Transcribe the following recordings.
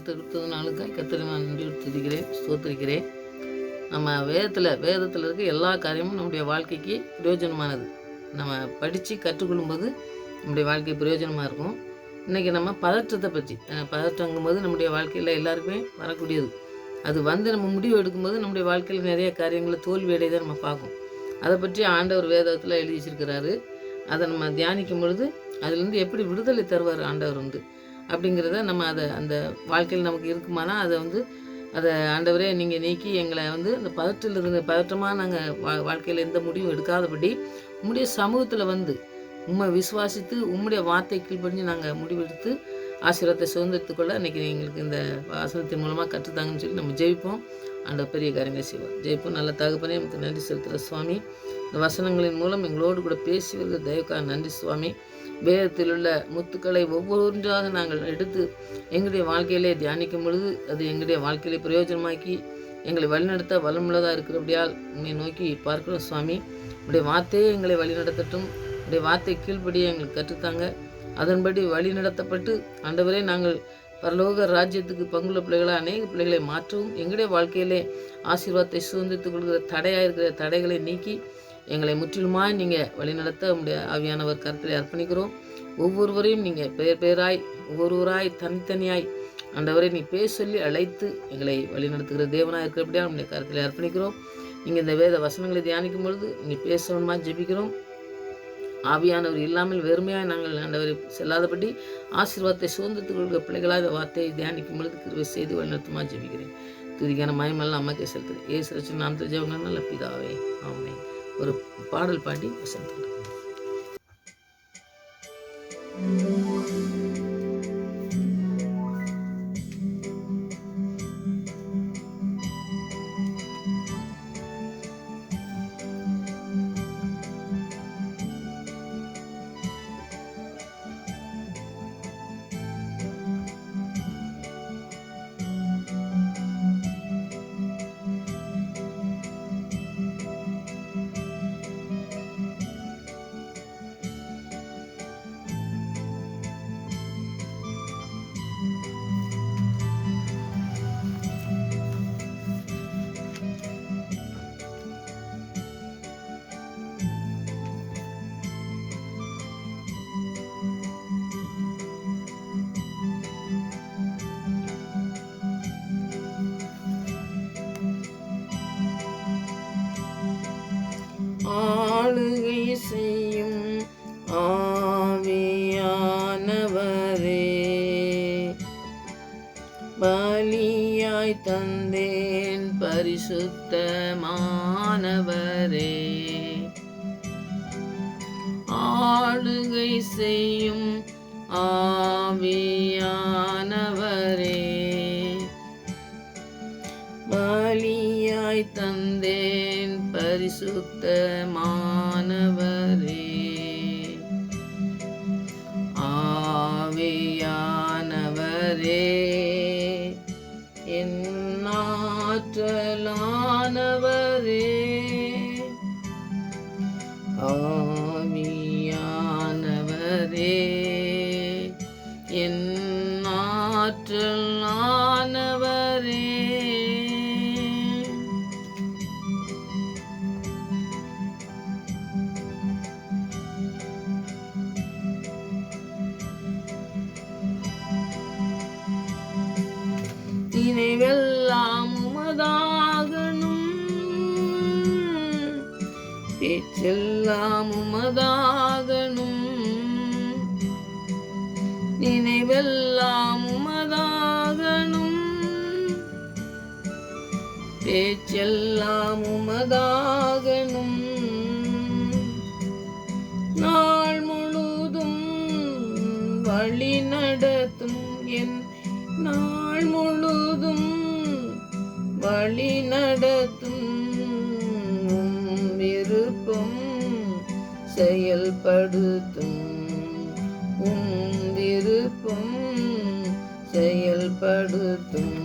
கொடுத்ததுனாலுக்காய் கர்த்தரை நான் நன்றி துதிக்கிறேன், ஸ்தோத்திரிக்கிறேன். நம்ம வேதத்தில் இருக்க எல்லா காரியமும் நம்முடைய வாழ்க்கைக்கு பிரயோஜனமானது. நம்ம படித்து கற்றுக்கொள்ளும்போது நம்முடைய வாழ்க்கை பிரயோஜனமாக இருக்கும். இன்றைக்கி நம்ம பதற்றத்தை பற்றி பதற்றங்கும்போது நம்முடைய வாழ்க்கையில் எல்லாருக்குமே வரக்கூடியது. அது நம்ம முடிவு எடுக்கும்போது நம்முடைய வாழ்க்கையில் நிறைய காரியங்களை தோல்வி அடையதை நம்ம பார்க்கும். அதை பற்றி ஆண்டவர் வேதத்தில் எழுதி வச்சிருக்கிறாரு. அதை நம்ம தியானிக்கும் பொழுது அதுலேருந்து எப்படி விடுதலை தருவார் ஆண்டவர் அப்படிங்கிறத நம்ம அந்த வாழ்க்கையில் நமக்கு இருக்குமானா அதை ஆண்டவரே நீங்கள் நீக்கி எங்களை அந்த பதற்றமாக நாங்கள் வாழ்க்கையில் எந்த முடிவும் எடுக்காதபடி உம்முடைய சமூகத்தில் உம்மை விசுவாசித்து உம்முடைய வார்த்தை கீழ்ப்படிஞ்சு நாங்கள் முடிவெடுத்து ஆசீர்வாதத்தை சுதந்திரத்துக்குள்ள இன்றைக்கி எங்களுக்கு இந்த வசனத்தின் மூலமாக கற்றுத்தாங்கன்னு சொல்லி நம்ம ஜெயிப்போம். ஆண்டவர் பெரிய காரியங்களை செய்வோம். ஜெயிப்போம். நல்ல தகப்பனே நமக்கு நன்றி செலுத்துகிற சுவாமி. இந்த வசனங்களின் மூலம் எங்களோடு கூட பேசி வருகிற தயவுக்காக நன்றி சுவாமி. வேதத்தில் உள்ள முத்துக்களை ஒவ்வொன்றாக நாங்கள் எடுத்து எங்களுடைய வாழ்க்கையிலே தியானிக்கும் பொழுது அது எங்களுடைய வாழ்க்கையிலே பிரயோஜனமாக்கி எங்களை வழிநடத்த வளமுள்ளதாக இருக்கிறபடியால் உண்மை நோக்கி பார்க்கிறோம் சுவாமி. உடைய வார்த்தையே எங்களை வழிநடத்தட்டும். உடைய வார்த்தை கீழ்ப்படியே எங்களுக்கு கற்றுத்தாங்க. அதன்படி வழி நடத்தப்பட்டு ஆண்டவரே நாங்கள் பரலோக ராஜ்யத்துக்கு பங்குள்ள பிள்ளைகளாக அநேக பிள்ளைகளை மாற்றவும் எங்களுடைய வாழ்க்கையிலே ஆசீர்வாதத்தை சுதந்திரத்துக் கொள்கிற தடையாக இருக்கிற தடைகளை நீக்கி எங்களை முற்றிலுமாய் நீங்கள் வழிநடத்த உங்களுடைய ஆவியானவர் கருத்தில் அர்ப்பணிக்கிறோம். ஒவ்வொருவரையும் நீங்கள் பெயராய் ஒவ்வொருவராய் தனித்தனியாய் ஆண்டவரை நீ பேர் சொல்லி அழைத்து எங்களை வழிநடத்துகிற தேவனாக இருக்கிறபடியாக நம்முடைய கருத்தில் அர்ப்பணிக்கிறோம். நீங்கள் இந்த வேத வசனங்களை தியானிக்கும் பொழுது நீங்கள் பேசணுமா ஜெபிக்கிறோம். ஆவியானவர் இல்லாமல் வெறுமையாக நாங்கள் ஆண்டவரை செல்லாதபடி ஆசீர்வாதத்தை சுதந்திரத்துக் கொள்கிற பிள்ளைகளாக இந்த வார்த்தையை தியானிக்கும் பொழுது கிருபை செய்து வழிநடத்துமா ஜெபிக்கிறேன். துதிக்கான மயமெல்லாம் அம்மாக்கே செலுத்துகிறேன். ஏசு ரட்சகர் நாமத்தில் ஜெபங்கள் நல்ல பிதாவே, ஆமென். ஒரு பாடல் பாடி வசனம். ஆளுகை செய்யும் ஆவியானவரே, பலியாய் தந்தேன் பரிசுத்தமானவரே. ஆளுகை செய்யும் ஆவியானவரே, பலியாய் தந்தேன் பரிசுத்தமானவரே. ஆவியானவரே, என் ஆற்றலானவரே. ஆவியானவரே, என் ஆற்றலானவரே. நினைவெல்லாம் உமதாகணும், பேச்செல்லாம் உமதாகணும். நினைவெல்லாம் உமதாகணும், பேச்செல்லாம் உமதாகணும். நாள் முழுதும் வழி நடத்தும் என் நாள் முழுதும் வழி நடத்தும் விருப்பம் செயல்படுத்தும் விருப்பம் செயல்படுத்தும்.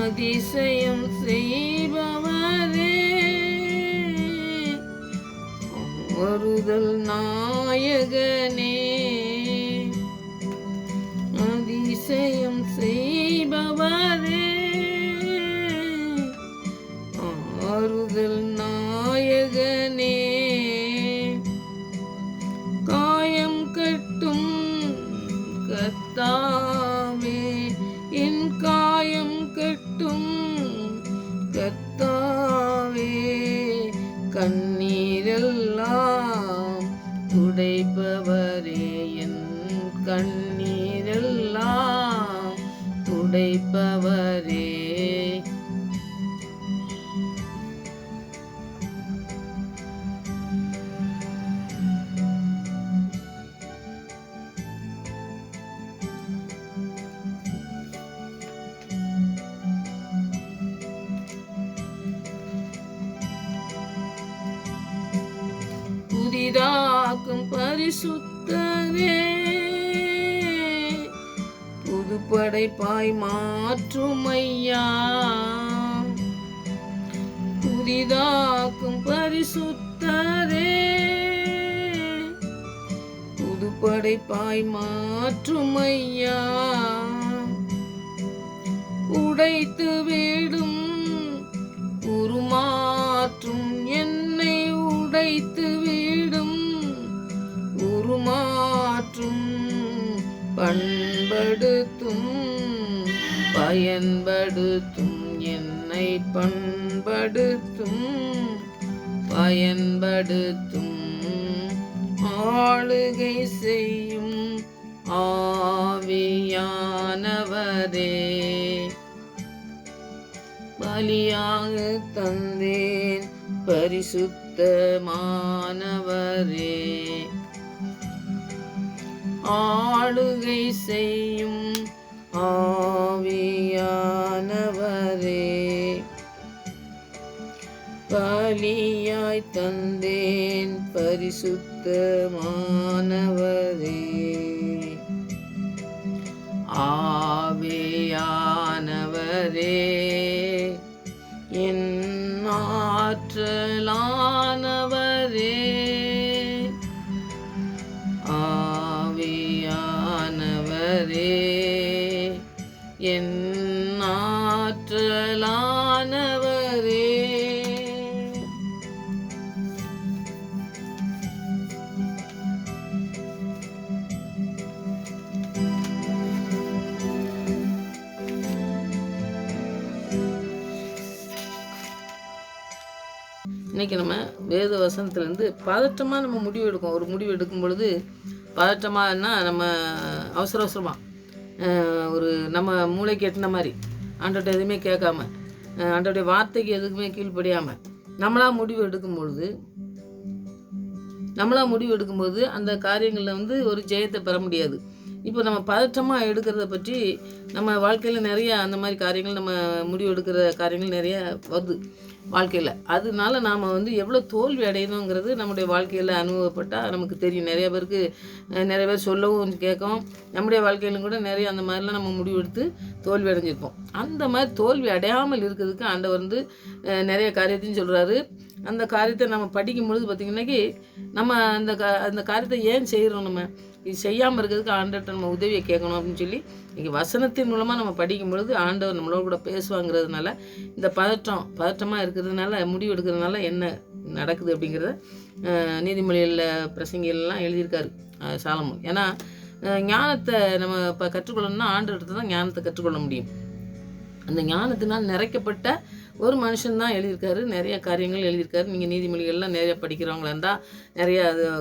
அதிசயம் செய்பவரே, வருதல் நாயகனே, அதிசயம் செய்பவரே, வருதல் நாயகனே, காயம் கட்டும் கர்த்தாவே, என் காயம் கட்டும் கர்த்தாவே, கண்ணீரெல்லாம் துடைப்பவரே, என் கண்ணீரெல்லாம் துடைப்பவரே, புதிதாக்கும் பரிசுத்தரே, புதுப்படைப்பாய் மாற்றுமையா, புதிதாக்கும் பரிசுத்தரே, புதுப்படைப்பாய் மாற்றுமையா, உடைத்து விடும் உருமாற்றும் என்னை, உடைத்து விடும் உருமாற்றும், பண்படுத்தும் பயன்படுத்தும் என்னை, பண்படுத்தும் பயன்படுத்தும், ஆளுகை செய்யும் ஆவியானவரே, பலியாக தந்தேன் பரிசுத்தமானவரே, ஆளுகை செய்யும் ஆவியானவரே, பலியாய் தந்தேன் பரிசுத்தமானவரே, ஆவியானவரே, என் ஆற்றலானவரே, ஆவியானவரே, என் ஆற்றலானவரே. இன்றைக்கி நம்ம வேத வசனத்துலேருந்து பதட்டமாக நம்ம முடிவு எடுக்கும். ஒரு முடிவு எடுக்கும் பொழுது பதட்டமாகனா நம்ம அவசரமாக ஒரு நம்ம மூளைக்கு எட்டின மாதிரி ஆண்டோட எதுவுமே கேட்காம, ஆண்டோடைய வார்த்தைக்கு எதுக்குமே கீழ்ப்படியாமல் நம்மளாக முடிவு எடுக்கும்போது அந்த காரியங்களில் ஒரு ஜெயத்தை பெற முடியாது. இப்போ நம்ம பதட்டமாக எடுக்கிறத பற்றி நம்ம வாழ்க்கையில் நிறைய அந்த மாதிரி காரியங்கள், நம்ம முடிவு எடுக்கிற காரியங்கள் நிறைய வருது வாழ்க்கையில். அதனால நாம் எவ்வளோ தோல்வி அடையணுங்கிறது நம்முடைய வாழ்க்கையில் அனுபவப்பட்டால் நமக்கு தெரியும். நிறைய பேர் சொல்லவும் கேட்கவும் நம்முடைய வாழ்க்கையிலும் கூட நிறைய அந்த மாதிரிலாம் நம்ம முடிவெடுத்து தோல்வி அடைஞ்சிருப்போம். அந்த மாதிரி தோல்வி அடையாமல் இருக்கிறதுக்கு ஆண்டவர் நிறைய காரியத்தையும் சொல்கிறாரு. அந்த காரியத்தை நம்ம படிக்கும் பொழுது பார்த்திங்கன்னாக்கி நம்ம அந்த காரியத்தை ஏன் செய்கிறோம், நம்ம இது செய்யாமல் இருக்கிறதுக்கு ஆண்டவர்கிட்ட நம்ம உதவியை கேட்கணும் அப்படின்னு சொல்லி இன்றைக்கி வசனத்தின் மூலமாக நம்ம படிக்கும் பொழுது ஆண்டவர் நம்மளோட கூட பேசுவாங்கிறதுனால, இந்த பதட்டமாக இருக்கிறதுனால, முடிவு எடுக்கிறதுனால என்ன நடக்குது அப்படிங்கிறத நீதிமொழிகளில் பிரசங்கிகள்லாம் எழுதியிருக்காரு சாலமோன். ஏன்னா ஞானத்தை நம்ம இப்போ கற்றுக்கொள்ளணும்னா ஆண்டவர்கிட்ட தான் ஞானத்தை கற்றுக்கொள்ள முடியும். அந்த ஞானத்தினால் நிறைக்கப்பட்ட ஒரு மனுஷன் எழுதியிருக்காரு, நிறைய காரியங்கள் எழுதியிருக்காரு. நீங்கள் நீதிமொழிகள்லாம் நிறைய படிக்கிறவங்களா இருந்தால் நிறைய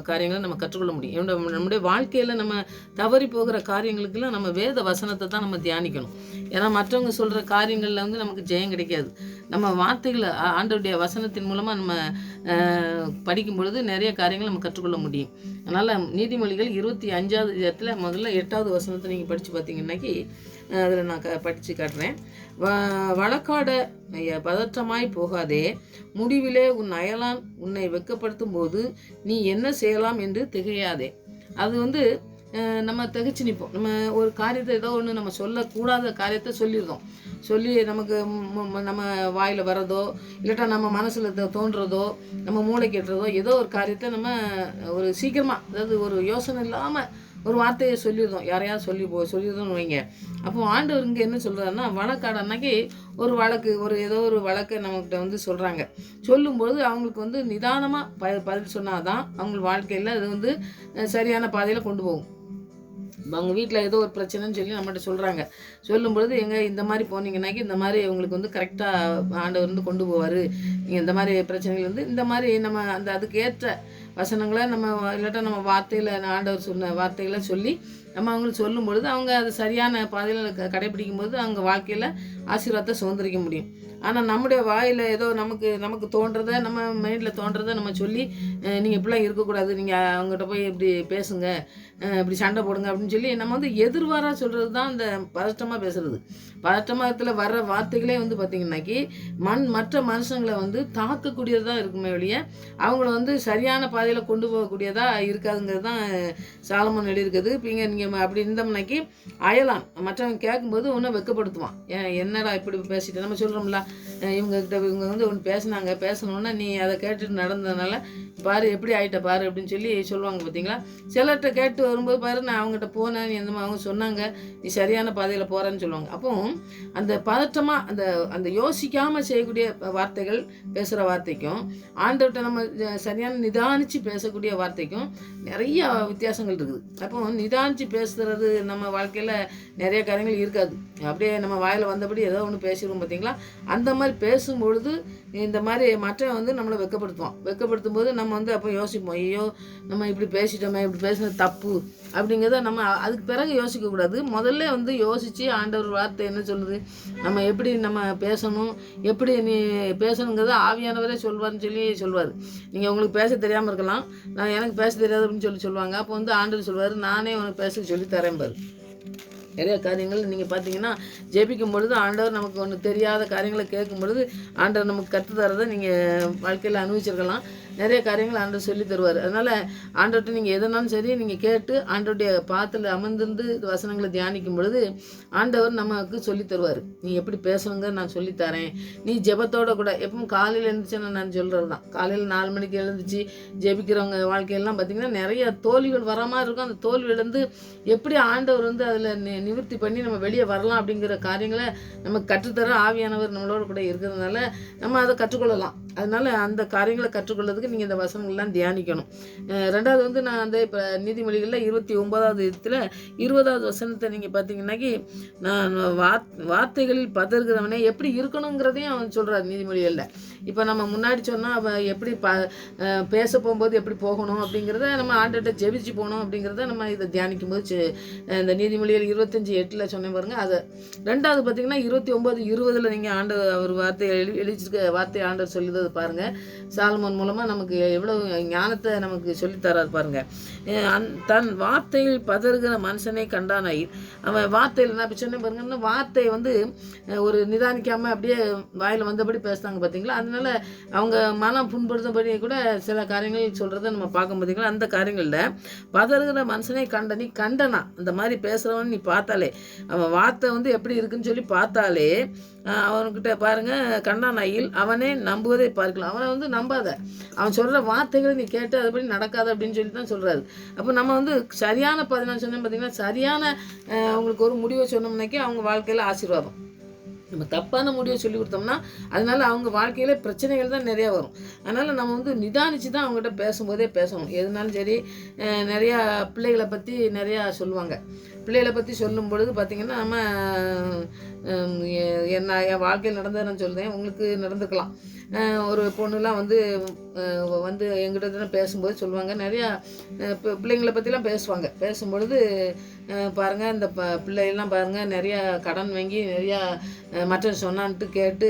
காரியங்களை நம்ம கற்றுக்கொள்ள முடியும். நம்முடைய வாழ்க்கையில் நம்ம தவறி போகிற காரியங்களுக்கெல்லாம் நம்ம வேத வசனத்தை தான் நம்ம தியானிக்கணும். ஏன்னா மற்றவங்க சொல்கிற காரியங்களில் நமக்கு ஜெயம் கிடைக்காது. நம்ம வார்த்தைகளை ஆண்டவருடைய வசனத்தின் மூலமாக நம்ம படிக்கும் பொழுது நிறைய காரியங்கள் நம்ம கற்றுக்கொள்ள முடியும். அதனால் நீதிமொழிகள் 25வது அதிகாரத்தில் முதல்ல 8வது வசனத்தை நீங்கள் படித்து பார்த்தீங்கன்னாக்கி அதில் நான் படித்து காட்டுறேன். வழக்காட பதற்றமாய் போகாதே, முடிவிலே உன் அயலான் உன்னை வெட்கப்படுத்தும் போது நீ என்ன செய்யலாம் என்று திகையாதே. அது நம்ம திகச்சு நிற்போம். நம்ம ஒரு காரியத்தை ஏதோ ஒன்று நம்ம சொல்லக்கூடாத காரியத்தை சொல்லிடுறோம். சொல்லி நமக்கு நம்ம வாயில் வர்றதோ இல்லாட்டா நம்ம மனசில் தோன்றதோ நம்ம மூளை கெட்டுறதோ ஏதோ ஒரு காரியத்தை நம்ம ஒரு சீக்கிரமாக, அதாவது ஒரு யோசனை இல்லாமல் ஒரு வார்த்தையை சொல்லிடுறோம். யாரையாவது சொல்லிடுறோம்னு வைங்க. அப்போ ஆண்டவர் இங்கே என்ன சொல்கிறாருன்னா, வழக்காடு அன்னைக்கு ஒரு ஏதோ ஒரு வழக்கை நம்மக்கிட்ட வந்து சொல்கிறாங்க. சொல்லும்போது அவங்களுக்கு வந்து நிதானமாக பதில் சொன்னால் தான் அவங்க வாழ்க்கையில் அது வந்து சரியான பாதையில் கொண்டு போகும். அவங்க வீட்டில் ஏதோ ஒரு பிரச்சனைன்னு சொல்லி நம்மகிட்ட சொல்கிறாங்க. சொல்லும்பொழுது இந்த மாதிரி போனீங்கன்னாக்கி இந்த மாதிரி உங்களுக்கு வந்து கரெக்டாக ஆண்டவர் வந்து கொண்டு போவார். நீங்கள் இந்த மாதிரி பிரச்சனைகள் வந்து இந்த மாதிரி நம்ம அதுக்கு ஏற்ற வசனங்களை நம்ம இல்லாட்டா நம்ம வார்த்தையில் ஆண்டவர் சொன்ன வார்த்தைகளை சொல்லி நம்ம அவங்களுக்கு சொல்லும் பொழுது அவங்க அது சரியான பாதையில் கடைபிடிக்கும் போது அவங்க வாழ்க்கையில் ஆசீர்வாதத்தை சுதந்திரிக்க முடியும். ஆனால் நம்முடைய வாயில் ஏதோ நமக்கு தோன்றதை, நம்ம மைண்டில் தோன்றதை நம்ம சொல்லி நீங்கள் இப்படிலாம் இருக்கக்கூடாது, நீங்கள் அவங்ககிட்ட போய் இப்படி பேசுங்க, இப்படி சண்டை போடுங்க அப்படின்னு சொல்லி நம்ம வந்து எதிர்வாராக சொல்கிறது தான் இந்த பதட்டமாக பேசுகிறது. பதட்டமாகத்தில் வர்ற வார்த்தைகளே வந்து பார்த்திங்கன்னாக்கி மற்ற மனுஷங்களை வந்து தாக்கக்கூடியதாக இருக்குமே ஒழிய அவங்கள வந்து சரியான பாதையில் கொண்டு போகக்கூடியதாக இருக்காதுங்கிறது தான் சாலமோன் எழுதியிருக்குது. இப்போ நீங்கள் அப்படி இருந்தோம்னாக்கி அயலாம், மற்றவங்க கேட்கும்போது ஒன்றும் வெக்கப்படுத்துவான். என்னடா இப்படி பேசிட்டு நம்ம சொல்கிறோம்ல, இவங்க வந்து ஒன்று பேசணுன்னா நீ அதை கேட்டுட்டு நடந்ததுனால பாரு எப்படி ஆகிட்ட பாரு அப்படின்னு சொல்லி சொல்லுவாங்க. பார்த்தீங்களா, சிலர்கிட்ட கேட்டு வரும்போது பாரு நான் அவங்ககிட்ட போனேன், நீ அவங்க சொன்னாங்க நீ சரியான பாதையில் போகிறேன்னு சொல்லுவாங்க. அப்போ அந்த பதட்டமாக அந்த யோசிக்காமல் செய்யக்கூடிய வார்த்தைகள், பேசுகிற வார்த்தைக்கும் ஆண்டவர்கிட்ட நம்ம சரியான நிதானித்து பேசக்கூடிய வார்த்தைக்கும் நிறைய வித்தியாசங்கள் இருக்குது. அப்போ நிதானித்து பேசுகிறது நம்ம வாழ்க்கையில் நிறைய காரியங்கள் இருக்காது. அப்படியே நம்ம வாயில் வந்தபடி ஏதோ ஒன்று பேசிடுவோம். பார்த்தீங்களா, அந்த மாதிரி பேசும்பொழுது இந்த மாதிரி மற்றவன் வந்து நம்மளை வெக்கப்படுத்தும் போது நம்ம வந்து அப்போ யோசிப்போம், ஐயோ நம்ம இப்படி பேசிட்டோமே, இப்படி பேசுனது தப்பு அப்படிங்கிறத நம்ம அதுக்கு பிறகு யோசிக்கக்கூடாது. முதல்ல வந்து யோசித்து ஆண்டவர் வார்த்தை என்ன சொல்லுது, நம்ம எப்படி நம்ம பேசணும், எப்படி நீ பேசணுங்கிறத ஆவியானவரே சொல்லுவார். நீங்கள் உங்களுக்கு பேச தெரியாமல் இருக்கலாம், எனக்கு பேச தெரியாது அப்படின்னு சொல்லுவாங்க. அப்போ வந்து ஆண்டவர் சொல்லுவார், நானே உனக்கு பேச சொல்லி தரேன் பாரு. நிறைய காரியங்கள் நீங்கள் பார்த்தீங்கன்னா ஜெபிக்கும் பொழுது ஆண்டவர் நமக்கு ஒன்று தெரியாத காரியங்களை கேட்கும் பொழுது ஆண்டவர் நமக்கு கற்றுத்தரதை நீங்கள் வாழ்க்கையில் அனுபவிச்சிருக்கலாம். நிறைய காரியங்கள் ஆண்டவர் சொல்லி தருவார். அதனால் ஆண்டவர்கிட்ட நீங்கள் எதனாலும் சரி நீங்கள் கேட்டு ஆண்டவருடைய பாத்தில் அமர்ந்திருந்து வசனங்களை தியானிக்கும் பொழுது ஆண்டவர் நமக்கு சொல்லி தருவார். நீ எப்படி பேசணுங்க நான் சொல்லித்தரேன். நீ ஜெபத்தோடு கூட எப்பவும் காலையில் எழுந்துச்சுன்னா நான் சொல்கிறது தான், காலையில் 4 மணிக்கு எழுந்துச்சு ஜெபிக்கிறவங்க வாழ்க்கையெல்லாம் பார்த்திங்கன்னா நிறைய தோல்விகள் வர மாதிரி இருக்கும். அந்த தோல்வியிலேருந்து எப்படி ஆண்டவர் வந்து அதில் நிவர்த்தி பண்ணி நம்ம வெளியே வரலாம் அப்படிங்கிற காரியங்களை நமக்கு கற்றுத்தர ஆவியானவர் நம்மளோட கூட இருக்கிறதுனால நம்ம அதை கற்றுக்கொள்ளலாம். அதனால் அந்த காரியங்களை கற்றுக்கொள்றதுக்கு நீங்கள் இந்த வசனங்கள்லாம் தியானிக்கணும். ரெண்டாவது வந்து நான் அந்த இப்போ நீதிமொழிகளில் 29வது 20வது வசனத்தை நீங்கள் பார்த்தீங்கன்னாக்கி நான் வார்த்தைகளில் பதறுகிறவனே எப்படி இருக்கணுங்கிறதையும் அவன் சொல்கிறார் நீதிமொழிகளில். இப்போ நம்ம முன்னாடி சொன்னால் அவன் எப்படி பேச போகும்போது எப்படி போகணும் அப்படிங்கிறத நம்ம ஆண்டுகிட்ட ஜெபிச்சு போகணும் அப்படிங்கிறத நம்ம இதை தியானிக்கும் போது இந்த நீதிமொழிகள் 25:8 சொன்னேன் பாருங்கள். அதை ரெண்டாவது பார்த்தீங்கன்னா 29:20 நீங்கள் அவர் எழுதிச்சிருக்க வார்த்தை ஆண்டவர் சொல்லுது பாருங்கள். சாலமோன் மூலமாக நமக்கு எவ்வளவு ஞானத்தை நமக்கு சொல்லித்தராது பாருங்கள். தன் வார்த்தையில் பதறுகிற மனுஷனை கண்டானாய். அவன் வார்த்தையில் நான் இப்போ சொன்னேன் பாருங்கன்னா, வார்த்தையை வந்து ஒரு நிதானிக்காமல் அப்படியே வாயில் வந்தபடி பேசுகிறாங்க பார்த்தீங்களா. அதனால அவங்க மனம் புண்படுத்தபடி கூட சில காரியங்கள் சொல்கிறத நம்ம பார்க்க பார்த்தீங்களா. அந்த காரியங்களில் பதறுகிற மனுஷனை நீ கண்டனா அந்த மாதிரி பேசுகிறவன் நீ பார்த்தாலே, அவன் வார்த்தை வந்து எப்படி இருக்குன்னு சொல்லி பார்த்தாலே அவன்கிட்ட பாருங்கள், கண்டானாயில் அவனே நம்புவதை பார்க்கலாம். அவனை வந்து நம்பாத, அவன் சொல்கிற வார்த்தைகளை நீ கேட்டு அதுபடி நடக்காது அப்படின்னு சொல்லி தான் சொல்கிறாரு. அப்போ நம்ம வந்து சரியான நான் சொன்னேன் பார்த்தீங்கன்னா, சரியான அவங்களுக்கு ஒரு முடிவை சொன்னோம்னாக்கி அவங்க வாழ்க்கையில் ஆசீர்வாதம். நம்ம தப்பான முடிவை சொல்லி கொடுத்தோம்னா அதனால அவங்க வாழ்க்கையில் பிரச்சனைகள் தான் நிறையா வரும். அதனால் நம்ம வந்து நிதானித்து தான் அவங்ககிட்ட பேசும்போதே பேசணும். எதுனாலும் சரி. நிறையா பிள்ளைகளை பற்றி நிறையா சொல்லுவாங்க. பிள்ளைகளை பற்றி சொல்லும் பொழுது பார்த்திங்கன்னா நம்ம என் வாழ்க்கையில் நடந்ததை நான் சொல்கிறேன், உங்களுக்கு நடந்துக்கலாம். ஒரு பொண்ணுலாம் வந்து எங்கிட்ட பேசும்போது சொல்லுவாங்க, நிறையா பிள்ளைங்களை பற்றிலாம் பேசும்பொழுது பாருங்கள், இந்த பிள்ளைகள்லாம் பாருங்கள் நிறையா கடன் வாங்கி நிறையா மற்ற சொன்னான்ட்டு கேட்டு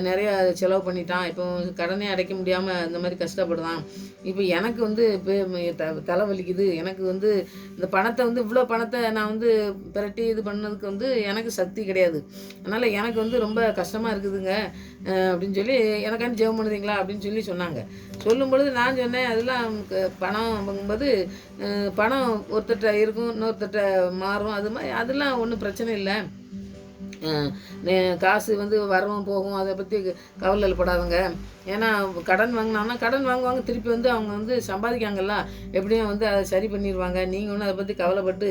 நிறையா செலவு பண்ணிட்டான். இப்போ கடனே அடைக்க முடியாமல் இந்த மாதிரி கஷ்டப்படுறான். இப்போ எனக்கு வந்து தலைவலிக்குது, எனக்கு வந்து இந்த பணத்தை வந்து இவ்வளோ பணத்தை நான் வந்து பிரட்டி இது பண்ணதுக்கு வந்து எனக்கு சக்தி கிடையாது, அதனால் எனக்கு வந்து ரொம்ப கஷ்டமாக இருக்குதுங்க அப்படின்னு சொல்லி எனக்காண்டி ஜெபம் பண்ணுறீங்களா அப்படின்னு சொல்லி சொன்னாங்க. சொல்லும் பொழுது நான் சொன்னேன், அதெல்லாம் பணம் வாங்கும்போது பணம் ஒருத்தட்ட இருக்கும், இன்னொருத்தட்ட மாறும், அது மாதிரி அதெல்லாம் ஒன்றும் பிரச்சனை இல்லை. காசு வந்து வரவும் போகும், அதை பற்றி கவலையில் படாதுங்க. ஏன்னா கடன் வாங்கினாங்கன்னா கடன் வாங்குவாங்க, திருப்பி வந்து அவங்க வந்து சம்பாதிக்காங்கல்ல, எப்படியும் வந்து அதை சரி பண்ணிடுவாங்க. நீங்கள் ஒன்றும் அதை பற்றி கவலைப்பட்டு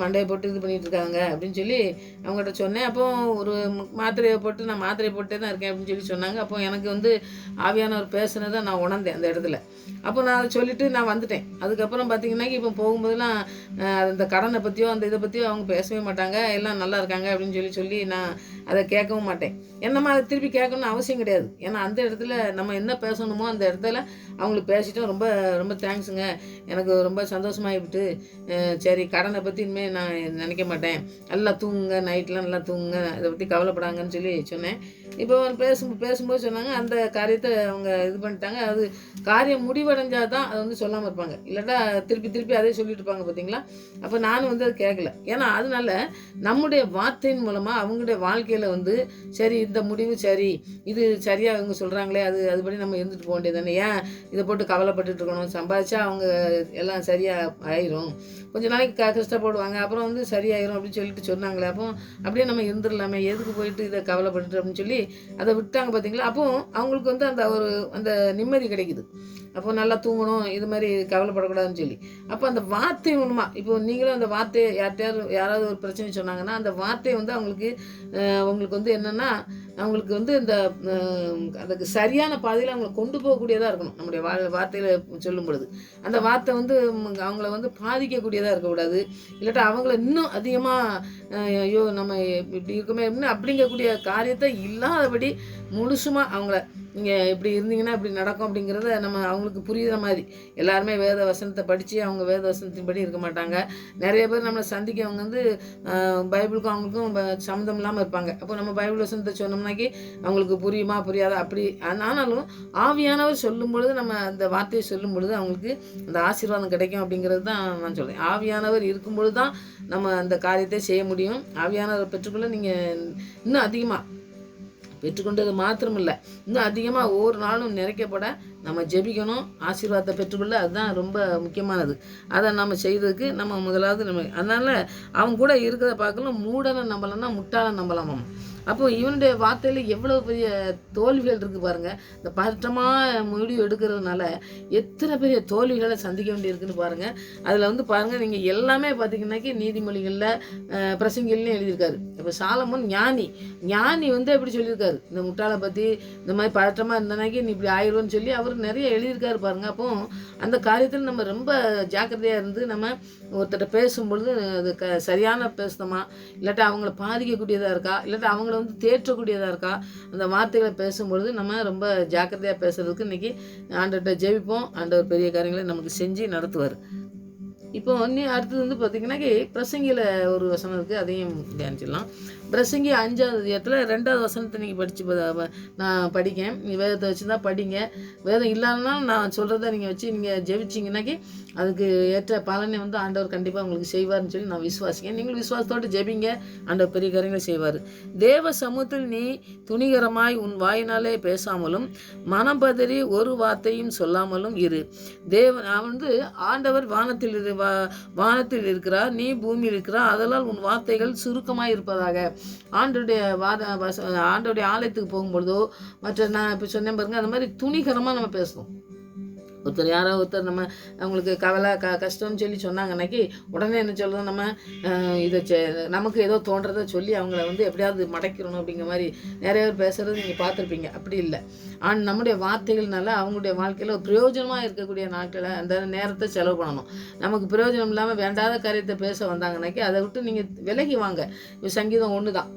மண்டையை போட்டு இது பண்ணிகிட்டு இருக்காங்க அப்படின்னு சொல்லி அவங்ககிட்ட சொன்னேன். அப்போ ஒரு மாத்திரையை போட்டு நான் மாத்திரையை போட்டே தான் இருக்கேன் அப்படின்னு சொல்லி சொன்னாங்க. அப்போ எனக்கு வந்து ஆவியானவர் பேசுனதை நான் உணர்ந்தேன் அந்த இடத்துல. அப்போ நான் அதை சொல்லிவிட்டு நான் வந்துட்டேன். அதுக்கப்புறம் பார்த்திங்கன்னா இப்போ போகும்போதெல்லாம் அந்த கடனை பற்றியோ அந்த இதை பற்றியோ அவங்க பேசவே மாட்டாங்க, எல்லாம் நல்லா இருக்காங்க அப்படின்னு சொல்லி நான் அதை கேட்கவும் மாட்டேன். என்னம்மா அதை திருப்பி கேட்கணும்னு அவசியம் கிடையாது. ஏன்னா அந்த இடத்துல நம்ம என்ன பேசணுமோ அந்த இடத்துல அவங்களுக்கு பேசிட்டோம். ரொம்ப ரொம்ப தேங்க்ஸுங்க, எனக்கு ரொம்ப சந்தோஷமாகிவிட்டு, சரி கடனை பற்றி இனிமேல் நான் நினைக்க மாட்டேன், நல்லா தூங்குங்க, நைட்லாம் நல்லா தூங்குங்க, இதை பற்றி கவலைப்படாங்கன்னு சொல்லி சொன்னேன். இப்போ பேசும்போது சொன்னாங்க அந்த காரியத்தை அவங்க இது பண்ணிட்டாங்க. அது காரியம் முடிவடைஞ்சால் தான் அதை வந்து சொல்லாமல் இருப்பாங்க, இல்லாட்டா திருப்பி அதே சொல்லிட்டு இருப்பாங்க பார்த்தீங்களா. அப்போ நானும் வந்து அது கேட்கல. ஏன்னா அதனால நம்முடைய வார்த்தையின் மூலமாக அவங்களுடைய வாழ்க்கையில் வந்து சரி இந்த முடிவு சரி, இது சரியாக அவங்க சொல்கிறாங்களே, அதுபடி நம்ம இருந்துட்டு போக வேண்டியது தானே, ஏன் இதை போட்டு கவலைப்பட்டுட்டு இருக்கணும், சம்பாதிச்சா அவங்க எல்லாம் சரியாக ஆயிரும், கொஞ்ச நாளைக்கு கஷ்டப்படுவாங்க, அப்புறம் வந்து சரியாயிரும் அப்படின்னு சொல்லிட்டு சொன்னாங்களே, அப்போ அப்படியே நம்ம இருந்துடலாமே, எதுக்கு போயிட்டு இதை கவலைப்பட்டுட்டு அப்படின்னு சொல்லி அதை விட்டாங்க பார்த்தீங்களா. அப்போ அவங்களுக்கு வந்து அந்த நிம்மதி கிடைக்குது. அப்போ நல்லா தூங்கணும், இது மாதிரி கவலைப்படக்கூடாதுன்னு சொல்லி. அப்போ அந்த வார்த்தை ஒன்றுமா, இப்போ நீங்களும் அந்த வார்த்தையை யாராவது ஒரு பிரச்சனை சொன்னாங்கன்னா அந்த வார்த்தை வந்து அவங்களுக்கு வந்து என்னென்னா, அவங்களுக்கு வந்து அதுக்கு சரியான பாதையில் அவங்களை கொண்டு போகக்கூடியதாக இருக்கணும். நம்முடைய வார்த்தையில் சொல்லும் பொழுது அந்த வார்த்தை வந்து அவங்கள வந்து பாதிக்கக்கூடியதாக இருக்கக்கூடாது, இல்லாட்டா அவங்கள இன்னும் அதிகமாக ஐயோ நம்ம இப்படி இருக்குமே அப்படின்னு அப்படிங்கக்கூடிய காரியத்தை இல்லாதபடி முழுசுமாக அவங்கள நீங்கள் இப்படி இருந்தீங்கன்னா இப்படி நடக்கும் அப்படிங்கிறத நம்ம அவங்களுக்கு புரிகிற மாதிரி. எல்லாருமே வேத வசனத்தை படித்து அவங்க வேத வசனத்தின்படி இருக்க மாட்டாங்க. நிறைய பேர் நம்மளை சந்திக்கவங்க வந்து பைபிளுக்கும் அவங்களுக்கும் சம்மந்தம் இல்லாமல் இருப்பாங்க. அப்போ நம்ம பைபிள் வசனத்தை சொன்னோம்னாக்கி அவங்களுக்கு புரியுமா புரியாதா அப்படி. ஆனாலும் ஆவியானவர் சொல்லும் பொழுது, நம்ம அந்த வார்த்தையை சொல்லும் பொழுது அவங்களுக்கு அந்த ஆசீர்வாதம் கிடைக்கும் அப்படிங்கிறது தான் நான் சொல்கிறேன். ஆவியானவர் இருக்கும் பொழுது தான் நம்ம அந்த காரியத்தை செய்ய முடியும். ஆவியானவர் பெற்றுக்கொள்ள நீங்கள் இன்னும் அதிகமாக பெற்றுக்கொண்டது மாத்திரம் இல்லை, இன்னும் அதிகமாக ஒவ்வொரு நாளும் நிறைக்கப்பட நம்ம ஜெபிக்கணும், ஆசீர்வாதத்தை பெற்றுக்கொள்ள. அதுதான் ரொம்ப முக்கியமானது. அதை நம்ம செய்கிறதுக்கு நம்ம முதலாவது அதனால் அவங்க கூட இருக்கிறத பார்க்கணும். மூடனை நம்பலைன்னா முட்டாளை நம்பலாமா. அப்போ இவனுடைய வார்த்தையில் எவ்வளோ பெரிய தோல்விகள் இருக்குது பாருங்கள். இந்த பதட்டமாக முடிவு எடுக்கிறதுனால எத்தனை பெரிய தோல்விகளை சந்திக்க வேண்டியிருக்குன்னு பாருங்கள். அதில் வந்து பாருங்கள், நீங்கள் எல்லாமே பார்த்தீங்கன்னாக்கி நீதிமொழிகளில் பிரசங்கிலையும் எழுதியிருக்காரு. இப்போ சாலமோன் ஞானி வந்து எப்படி சொல்லியிருக்காரு, இந்த முட்டாளை பற்றி இந்த மாதிரி பதட்டமாக இருந்தனாக்கி நீ இப்படி ஆயிடுவோன்னு சொல்லி அவர் நிறைய எழுதியிருக்காரு பாருங்கள். அப்போ அந்த காரியத்தில் நம்ம ரொம்ப ஜாக்கிரதையாக இருந்து நம்ம ஒருத்தட்ட பேசும்பொழுது அது சரியான பேசுதமா, இல்லாட்டா அவங்கள பாதிக்கக்கூடியதாக இருக்கா, இல்லாட்டா அவங்கள வந்து தேற்றக்கூடியதாக இருக்கா, அந்த வார்த்தைகளை பேசும்பொழுது நம்ம ரொம்ப ஜாக்கிரதையாக பேசுறதுக்கு இன்றைக்கி ஆண்டவர்கிட்ட ஜெபிப்போம். ஆண்டவர் பெரிய காரியங்களை நமக்கு செஞ்சு நடத்துவார். இப்போ அடுத்தது வந்து பார்த்திங்கன்னாக்கி பிரசங்கியில் ஒரு வசனம் இருக்குது, அதையும் தியானிச்சிடலாம். பிரசங்கி 5வது அதிகாரத்தில் 2வது வசனத்தை நீங்கள் படித்து நான் படிக்கேன். நீங்கள் வேதத்தை வச்சு தான் படிங்க. வேதம் இல்லாதனாலும் நான் சொல்கிறத நீங்கள் வச்சு நீங்கள் ஜெபிச்சிங்கனாக்கி அதுக்கு ஏற்ற பலனை வந்து ஆண்டவர் கண்டிப்பாக உங்களுக்கு செய்வார்னு சொல்லி நான் விசுவாசிக்கேன். நீங்கள் விசுவாசத்தோடு ஜெபிங்க, ஆண்டவர் பெரிய காரியங்களை செய்வார். தேவ சமூகத்தில் நீ துணிகரமாய் உன் வாயினாலே பேசாமலும் மனம் பதறி ஒரு வார்த்தையும் சொல்லாமலும் இரு. அவன் வந்து ஆண்டவர் வானத்தில் இருக்கிறார், நீ பூமியில் இருக்கிறார், அதனால் உன் வார்த்தைகள் சுருக்கமாக இருப்பதாக. ஆண்டோடைய ஆலயத்துக்கு போகும்பொழுதோ மற்ற நான் இப்போ சொன்னேன் பாருங்க, அந்த மாதிரி துணிகரமாக நம்ம பேசணும். ஒருத்தர் நம்ம அவங்களுக்கு கவலை கஷ்டம்னு சொல்லி சொன்னாங்கன்னாக்கி உடனே என்ன சொல்கிறோம், நம்ம இதை நமக்கு ஏதோ தோன்றதை சொல்லி அவங்கள வந்து எப்படியாவது மடக்கிடணும் அப்படிங்கிற மாதிரி நிறைய பேர் பேசுகிறது நீங்கள் பார்த்துருப்பீங்க. அப்படி இல்லை, நம்முடைய வார்த்தைகள்னால அவங்களுடைய வாழ்க்கையில் ஒரு பிரயோஜனமாக இருக்கக்கூடிய நாட்களை அந்த நேரத்தை செலவு பண்ணணும். நமக்கு பிரயோஜனம் இல்லாமல் வேண்டாத காரியத்தை பேச வந்தாங்கன்னாக்கி அதை விட்டு நீங்கள் விலகி வாங்க. இப்போ சங்கீதம் 1 தான்,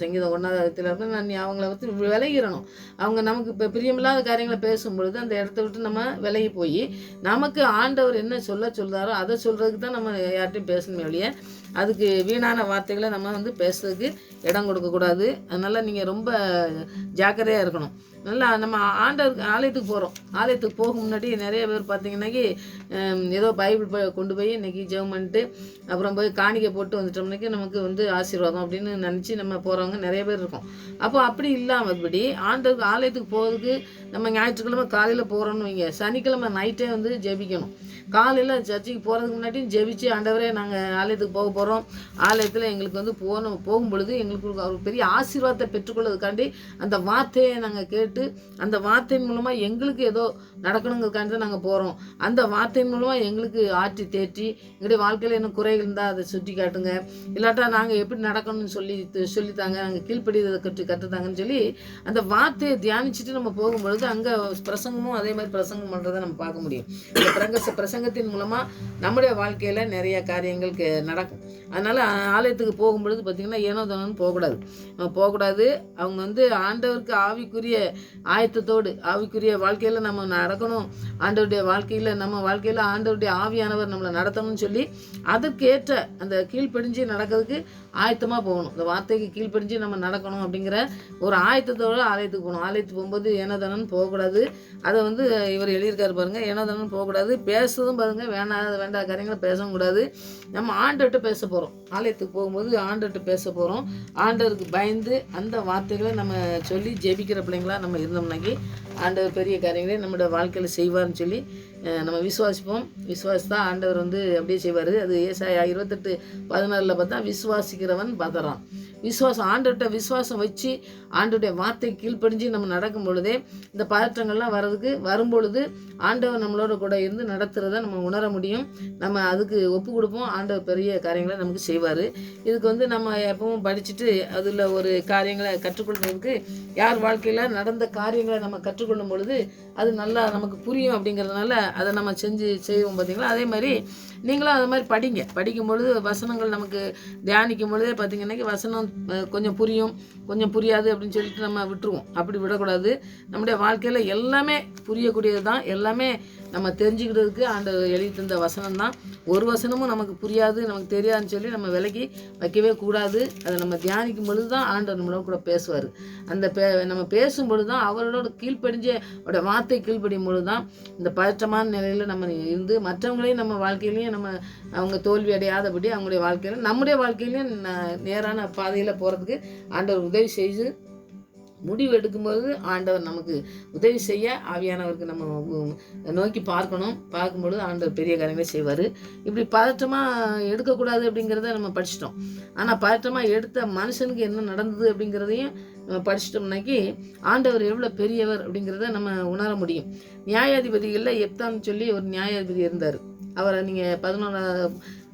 சங்கீதம் 1வது நான் அவங்கள வந்து விலகிடணும். அவங்க நமக்கு இப்போ பிரியமில்லாத காரியங்களை பேசும்பொழுது அந்த இடத்த விட்டு நம்ம விலகி போய் நமக்கு ஆண்டவர் என்ன சொல்கிறாரோ அதை சொல்கிறதுக்கு தான் நம்ம யார்கிட்டையும் பேசணுமே ஒழிய அதுக்கு வீணான வார்த்தைகளை நம்ம வந்து பேசுறதுக்கு இடம் கொடுக்கக்கூடாது. அதனால் நீங்கள் ரொம்ப ஜாக்கிரதையாக இருக்கணும். நல்லா நம்ம ஆண்டவருக்கு ஆலயத்துக்கு போகிறோம். ஆலயத்துக்கு போக முன்னாடி நிறைய பேர் பார்த்தீங்கன்னாக்கி ஏதோ பைபிள் கொண்டு போய் இன்றைக்கி ஜெபம் பண்ணிட்டு அப்புறம் போய் காணிக்கை போட்டு வந்துட்டோம்னாக்கி நமக்கு வந்து ஆசீர்வாதம் அப்படின்னு நினச்சி நம்ம போகிறவங்க நிறைய பேர் இருக்கோம். அப்போ அப்படி இல்லாமல்படி ஆண்டவருக்கு ஆலயத்துக்கு போகிறதுக்கு நம்ம ஞாயிற்றுக்கிழமை காலையில் போகிறோன்னு வைங்க, சனிக்கிழமை நைட்டே வந்து ஜெபிக்கணும். காலையில் சர்ச்சுக்கு போகிறதுக்கு முன்னாடி ஜெபிச்சு, ஆண்டவரே நாங்கள் ஆலயத்துக்கு போக போகிறோம், ஆலயத்தில் எங்களுக்கு வந்து போகும் பொழுது எங்களுக்கு ஒரு பெரிய ஆசீர்வாதத்தை பெற்றுக்கொள்வதுக்காண்டி அந்த வார்த்தையை நாங்கள் கேட்டு அந்த வார்த்தையின் மூலமாக எங்களுக்கு ஏதோ நடக்கணுங்கிறதுக்காண்டி தான் நாங்கள் போகிறோம். அந்த வார்த்தையின் மூலமாக எங்களுக்கு ஆற்றி தேற்றி எங்களுடைய வாழ்க்கையில் என்ன குறைகள் இருந்தால் அதை சுட்டி காட்டுங்க, இல்லாட்டா நாங்கள் எப்படி நடக்கணும்னு சொல்லித்தாங்க, நாங்கள் கீழ்ப்படியதை கற்றுத்தாங்கன்னு சொல்லி அந்த வார்த்தையை தியானிச்சுட்டு நம்ம போகும்பொழுது அங்கே பிரசங்கமும் அதே மாதிரி பிரசங்கம் பண்ணுறதை நம்ம பார்க்க முடியும். இந்த பிரசங்கத்தின் மூலமாக நம்முடைய வாழ்க்கையில் நிறைய காரியங்கள் நடக்கும். அதனால் ஆலயத்துக்கு போகும்பொழுது பார்த்திங்கன்னா ஏனோ தானோன்னு போகக்கூடாது. அவங்க வந்து ஆண்டவருக்கு ஆவிக்குரிய ஆயத்தத்தோடு ஆவிக்குரிய வாழ்க்கையில் நம்ம நடக்கணும், ஆண்டவருடைய வாழ்க்கையில் நம்ம வாழ்க்கையில் ஆண்டவருடைய ஆவியானவர் நம்மளை நடத்தணும்னு சொல்லி அதுக்கேற்ற அந்த கீழ்ப்படிஞ்சு நடக்கிறதுக்கு ஆயத்தமாக போகணும். இந்த வார்த்தைக்கு கீழ்ப்படிஞ்சு நம்ம நடக்கணும் அப்படிங்கிற ஒரு ஆயத்தத்தோடு ஆலயத்துக்கு போகணும். ஆலயத்துக்கு போகும்போது ஏனோ தானோன்னு போகக்கூடாது. அதை வந்து இவர் எழுதியிருக்காரு பாருங்கள், ஏனோ தானோன்னு போகக்கூடாது. பேசுறதும் பாருங்கள், வேண்டாத காரியங்களை பேசவும் கூடாது. நம்ம ஆண்டவர்கிட்ட பேச போகிறோம். ஆலயத்துக்கு போகும்போது ஆண்டவர்கிட்ட பேச போகிறோம். ஆண்டவருக்கு பயந்து அந்த வார்த்தைகளை நம்ம சொல்லி ஜெபிக்கிற பிள்ளைங்களா நம்ம இருந்தோம்னாக்கி ஆண்டவர் பெரிய காரியங்களே நம்மளோட வாழ்க்கையில் செய்வார்னு சொல்லி நம்ம விசுவாசிப்போம். விசுவாசித்தா ஆண்டவர் வந்து அப்படியே செய்வார். அது ஏசாயா 28:16 பார்த்தா விசுவாசிக்கிறவன் பதறான். ஆண்டவர்கிட்ட விசுவாசம் வச்சு ஆண்டவருடைய வார்த்தை கீழ்ப்படிஞ்சு நம்ம நடக்கும் பொழுதே இந்த பதற்றங்கள்லாம் வரும்பொழுது ஆண்டவர் நம்மளோட கூட இருந்து நடத்துகிறத நம்ம உணர முடியும். நம்ம அதுக்கு ஒப்பு கொடுப்போம். ஆண்டவர் பெரிய காரியங்களை நமக்கு செய்வார். இதுக்கு வந்து நம்ம எப்பவும் படிச்சுட்டு அதில் ஒரு காரியங்களை கற்றுக்கொள்றதுக்கு யார் வாழ்க்கையில் நடந்த காரியங்களை நம்ம கற்றுக்கொள்ளும் பொழுது அது நல்லா நமக்கு புரியும். அப்படிங்கிறதுனால அதை நம்ம செய்வோம் பார்த்தீங்களா. அதே மாதிரி நீங்களும் அது மாதிரி படிக்கும் பொழுது வசனங்கள் நமக்கு தியானிக்கும் பொழுதே பார்த்திங்கன்னாக்கி வசனம் கொஞ்சம் புரியும், கொஞ்சம் புரியாது அப்படின்னு சொல்லிட்டு நம்ம விட்டுருவோம். அப்படி விடக்கூடாது. நம்முடைய வாழ்க்கையில் எல்லாமே புரியக்கூடியது தான். எல்லாமே நம்ம தெரிஞ்சுக்கிறதுக்கு ஆண்டவர் எழுதி தந்த வசனம் தான். ஒரு வசனமும் நமக்கு புரியாது, நமக்கு தெரியாதுன்னு சொல்லி நம்ம விலக்கி வைக்கவே கூடாது. அதை நம்ம தியானிக்கும் பொழுது தான் ஆண்டவர் நம்மளோட கூட பேசுவார். நம்ம பேசும் பொழுது தான் அவரோட கீழ்ப்படிஞ்ச அவருடைய வார்த்தை கீழ்ப்படியும் பொழுது தான் இந்த பதற்றமான நிலையில் நம்ம இருந்து மற்றவங்களையும் நம்ம வாழ்க்கையிலையும் அவங்க தோல்வி அடையாதபடி அவங்களுடைய வாழ்க்கையில் நம்முடைய வாழ்க்கையிலையும் நேரான பாதையில் போகிறதுக்கு ஆண்டவர் உதவி செய்து முடிவு எடுக்கும்போது ஆண்டவர் நமக்கு உதவி செய்ய ஆவியானவருக்கு நம்ம நோக்கி பார்க்கும்பொழுது ஆண்டவர் பெரிய காரியங்களை செய்வார். இப்படி பதற்றமாக எடுக்கக்கூடாது அப்படிங்கிறத நம்ம படிச்சிட்டோம். ஆனால் பதற்றமாக எடுத்த மனுஷனுக்கு என்ன நடந்தது அப்படிங்கிறதையும் நம்ம படிச்சிட்டோம்னாக்கி ஆண்டவர் எவ்வளோ பெரியவர் அப்படிங்கிறத நம்ம உணர முடியும். நியாயாதிபதிகளில் எப்தான்னு சொல்லி ஒரு நியாயாதிபதி இருந்தார். அவரை நீங்கள்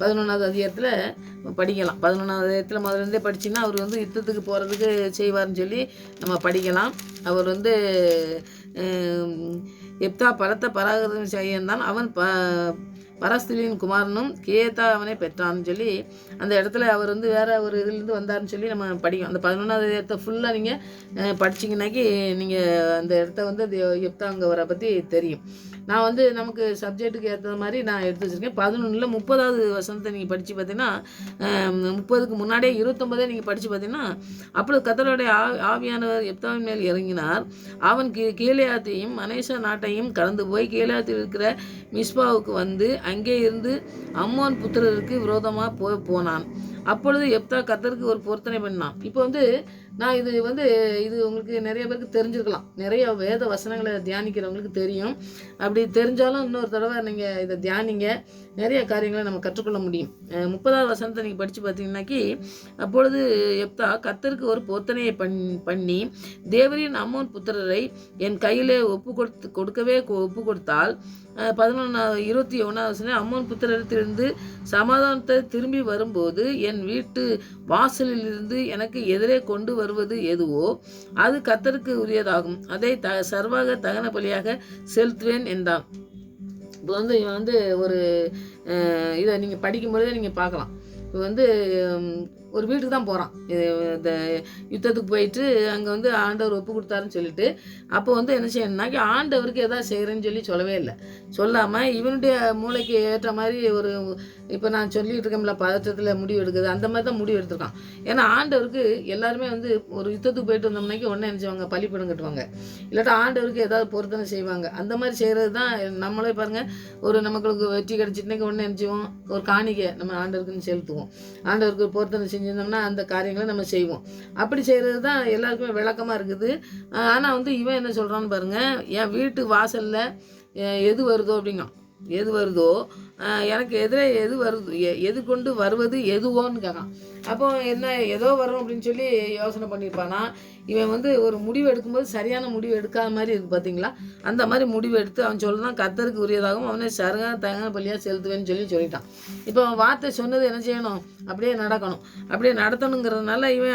11ஆவது அதிகாரத்தில் படிக்கலாம். 11ஆவது அதிகாரத்தில் முதலேருந்தே படிச்சிங்கன்னா அவர் வந்து யுத்தத்துக்கு போகிறதுக்கு செய்வார்னு சொல்லி நம்ம படிக்கலாம். அவர் வந்து எப்தா பலத்த பராக்கிரமம் செய்யந்தான், அவன் பரஸ்திலின் குமாரனும் கேத்தா அவனை பெற்றான்னு சொல்லி அந்த இடத்துல அவர் வந்து வேறு ஒரு இதுலேருந்து வந்தார்னு சொல்லி நம்ம படிக்கும். அந்த 11ஆவது இடத்த ஃபுல்லாக நீங்கள் படிச்சிங்கனாக்கி நீங்கள் அந்த இடத்த வந்து எப்தாங்கவரை பற்றி தெரியும். நான் வந்து நமக்கு சப்ஜெக்ட்டுக்கு ஏற்ற மாதிரி நான் எடுத்து வச்சுருக்கேன். 11 30வது வசனத்தை நீங்கள் படித்து பார்த்தீங்கன்னா 30க்கு முன்னாடியே 29 நீங்கள் படித்து பார்த்தீங்கன்னா அப்பொழுது கர்த்தருடைய ஆவியானவர் எப்தாவின் மேல் இறங்கினார். அவன் கீலேயாத்தையும் மனேசா நாட்டையும் கடந்து போய் கீலேயாத்தில் இருக்கிற மிஸ்பாவுக்கு வந்து அங்கே இருந்து அம்மோன் புத்திரருக்கு விரோதமாக போனான். அப்பொழுது எப்தா கர்த்தருக்கு ஒரு பொருத்தனை பண்ணான். இப்போ வந்து நான் இது உங்களுக்கு நிறைய பேருக்கு தெரிஞ்சிருக்கலாம். நிறைய வேத வசனங்களை தியானிக்கிறவங்களுக்கு தெரியும். அப்படி தெரிஞ்சாலும் இன்னொரு தடவை நீங்கள் இதை தியானிங்க, நிறைய காரியங்களை நம்ம கற்றுக்கொள்ள முடியும். 30வது வசனத்தை நீங்கள் படித்து பார்த்தீங்கன்னாக்கி அப்பொழுது எப்தா கர்த்தருக்கு ஒரு பொருத்தனையை பண்ணி தேவரின் அம்மோன் புத்திரரை என் கையிலே கொடுக்கவே ஒப்பு கொடுத்தால் 21வது அம்மோன் புத்திரத்திலிருந்து சமாதானத்தை திரும்பி வரும்போது என் வீட்டு வாசலில் இருந்து எனக்கு எதிரே கொண்டு வருவது எதுவோ அது கர்த்தருக்கு உரியதாகும், அதை சர்வாக தகன பலியாக செலுத்துவேன் என்றான். இப்போ வந்து இவன் வந்து ஒரு இதை நீங்கள் படிக்கும்பொழுதே நீங்கள் பார்க்கலாம். இப்போ வந்து ஒரு வீட்டுக்கு தான் போகிறான். இந்த யுத்தத்துக்கு போயிட்டு அங்கே வந்து ஆண்டவர் ஒப்பு கொடுத்தாருன்னு சொல்லிட்டு அப்போ வந்து என்ன செய்யணும்னாக்கி ஆண்டவருக்கு எதாவது செய்கிறேன்னு சொல்லவே இல்லை. சொல்லாமல் இவனுடைய மூளைக்கு ஏற்ற மாதிரி ஒரு இப்போ நான் சொல்லிகிட்டு இருக்கேன்ல பதற்றத்தில் முடிவு எடுக்குது, அந்த மாதிரி தான் முடிவு எடுத்திருக்கான். ஏன்னா ஆண்டவருக்கு எல்லாருமே வந்து ஒரு யுத்தத்துக்கு போயிட்டு வந்தோம்னாக்கி உடனே என்ன செய்வாங்க, பலிப்படம் கட்டுவாங்க, இல்லாட்டா ஆண்டவருக்கு ஏதாவது பொருத்தனை செய்வாங்க. அந்த மாதிரி செய்கிறது தான் நம்மளே பாருங்கள், ஒரு நமக்கு வெற்றி கிடச்சிட்டுனாக்கி உடனே என்ன செய்வோம், ஒரு காணிக்கை நம்ம ஆண்டவருக்குன்னு செலுத்துவோம். ஆண்டவருக்கு பொருத்தனை செஞ்சிருந்தோம்னா அந்த காரியங்களை நம்ம செய்வோம். அப்படி செய்கிறது தான் எல்லாருக்குமே விளக்கமாக இருக்குது. ஆனால் வந்து இவன் என்ன சொல்கிறான்னு பாருங்கள், என் வீட்டு வாசலில் எது வருதோ அப்படிங்க, எது வருதோ எனக்கு எதிரே எது வருது, எது கொண்டு வருவது எதுவோன்னு கேட்கான். அப்போ என்ன ஏதோ வரும் அப்படின்னு சொல்லி யோசனை பண்ணியிருப்பானா. இவன் வந்து ஒரு முடிவு எடுக்கும்போது சரியான முடிவு எடுக்காத மாதிரி இருக்குது பார்த்தீங்களா. அந்த மாதிரி முடிவு எடுத்து அவன் சொல்லதான் கர்த்தருக்கு உரியதாகவும் அவனே சருகா தகன பலியாக செலுத்துவேன்னு சொல்லிட்டான். இப்போ அவன் வார்த்தை சொன்னது என்ன செய்யணும், அப்படியே நடக்கணும். அப்படியே நடத்தணுங்கிறதுனால இவன்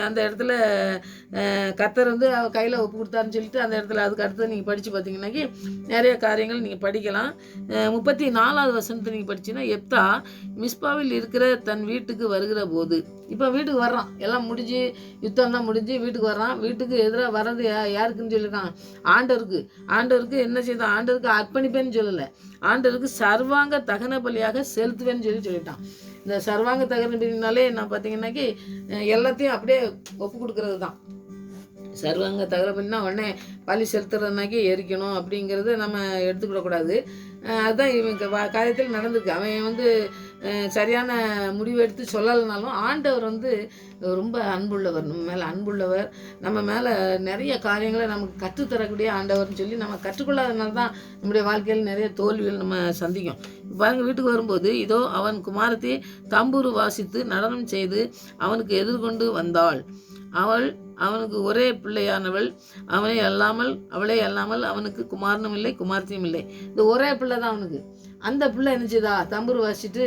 அந்த இடத்துல கர்த்தர் வந்து அவ கையில் ஒப்பு கொடுத்தாருன்னு சொல்லிட்டு அந்த இடத்துல அதுக்கு அடுத்து நீங்கள் படித்து பார்த்தீங்கன்னாக்கி நிறைய காரியங்கள் நீங்கள் படிக்கலாம். 34வது வசனத்தை நீங்கள் படிச்சீங்கன்னா, எப்தா மிஸ்பாவில் இருக்கிற தன் வீட்டுக்கு வருகிற போது, இப்போ வீட்டுக்கு வர்றான், எல்லாம் முடிஞ்சு யுத்தம்லாம் முடிஞ்சு வீட்டுக்கு வர்றான். வீட்டுக்கு எதிராக வர்றது யாருக்குன்னு சொல்லியிருக்கான், ஆண்டவருக்கு என்ன செய்தான், ஆண்டவருக்கு அர்ப்பணிப்பேன்னு சொல்லலை, ஆண்டவருக்கு சர்வாங்க தகன பலியாக செலுத்துவேன்னு சொல்லிட்டான். இந்த சர்வாங்க தகன பலினாலே நான் பார்த்தீங்கன்னாக்கி எல்லாத்தையும் அப்படியே ஒப்பு கொடுக்கறது தான். சர்வாங்க தகன பலினா உடனே பலி செலுத்துறதுனாக்கி எரிக்கணும் அப்படிங்கிறது நம்ம எடுத்துக்கிடக்கூடாது. அதுதான் இவன் காரியத்தில் நடந்திருக்கு. அவன் வந்து சரியான முடிவு எடுத்து சொல்லலைனாலும் ஆண்டவர் வந்து ரொம்ப அன்புள்ளவர், நம்ம மேலே அன்புள்ளவர், நம்ம மேலே நிறைய காரியங்களை நமக்கு கற்றுத்தரக்கூடிய ஆண்டவர்னு சொல்லி நம்ம கற்றுக்கொள்ளாதனால தான் நம்முடைய வாழ்க்கையில் நிறைய தோல்விகள் நம்ம சந்திக்கும். பாருங்க, வீட்டுக்கு வரும்போது இதோ அவன் குமாரத்தை தம்புரு வாசித்து நடனம் செய்து அவனுக்கு எதிர்கொண்டு வந்தாள். அவனுக்கு ஒரே பிள்ளையானவள், அவளே அல்லாமல் அவனுக்கு குமாரனும் இல்லை குமார்த்தியும் இல்லை. இந்த ஒரே பிள்ளை தான் அவனுக்கு. அந்த பிள்ளை என்னச்சுதா, தம்புரு வாசிச்சுட்டு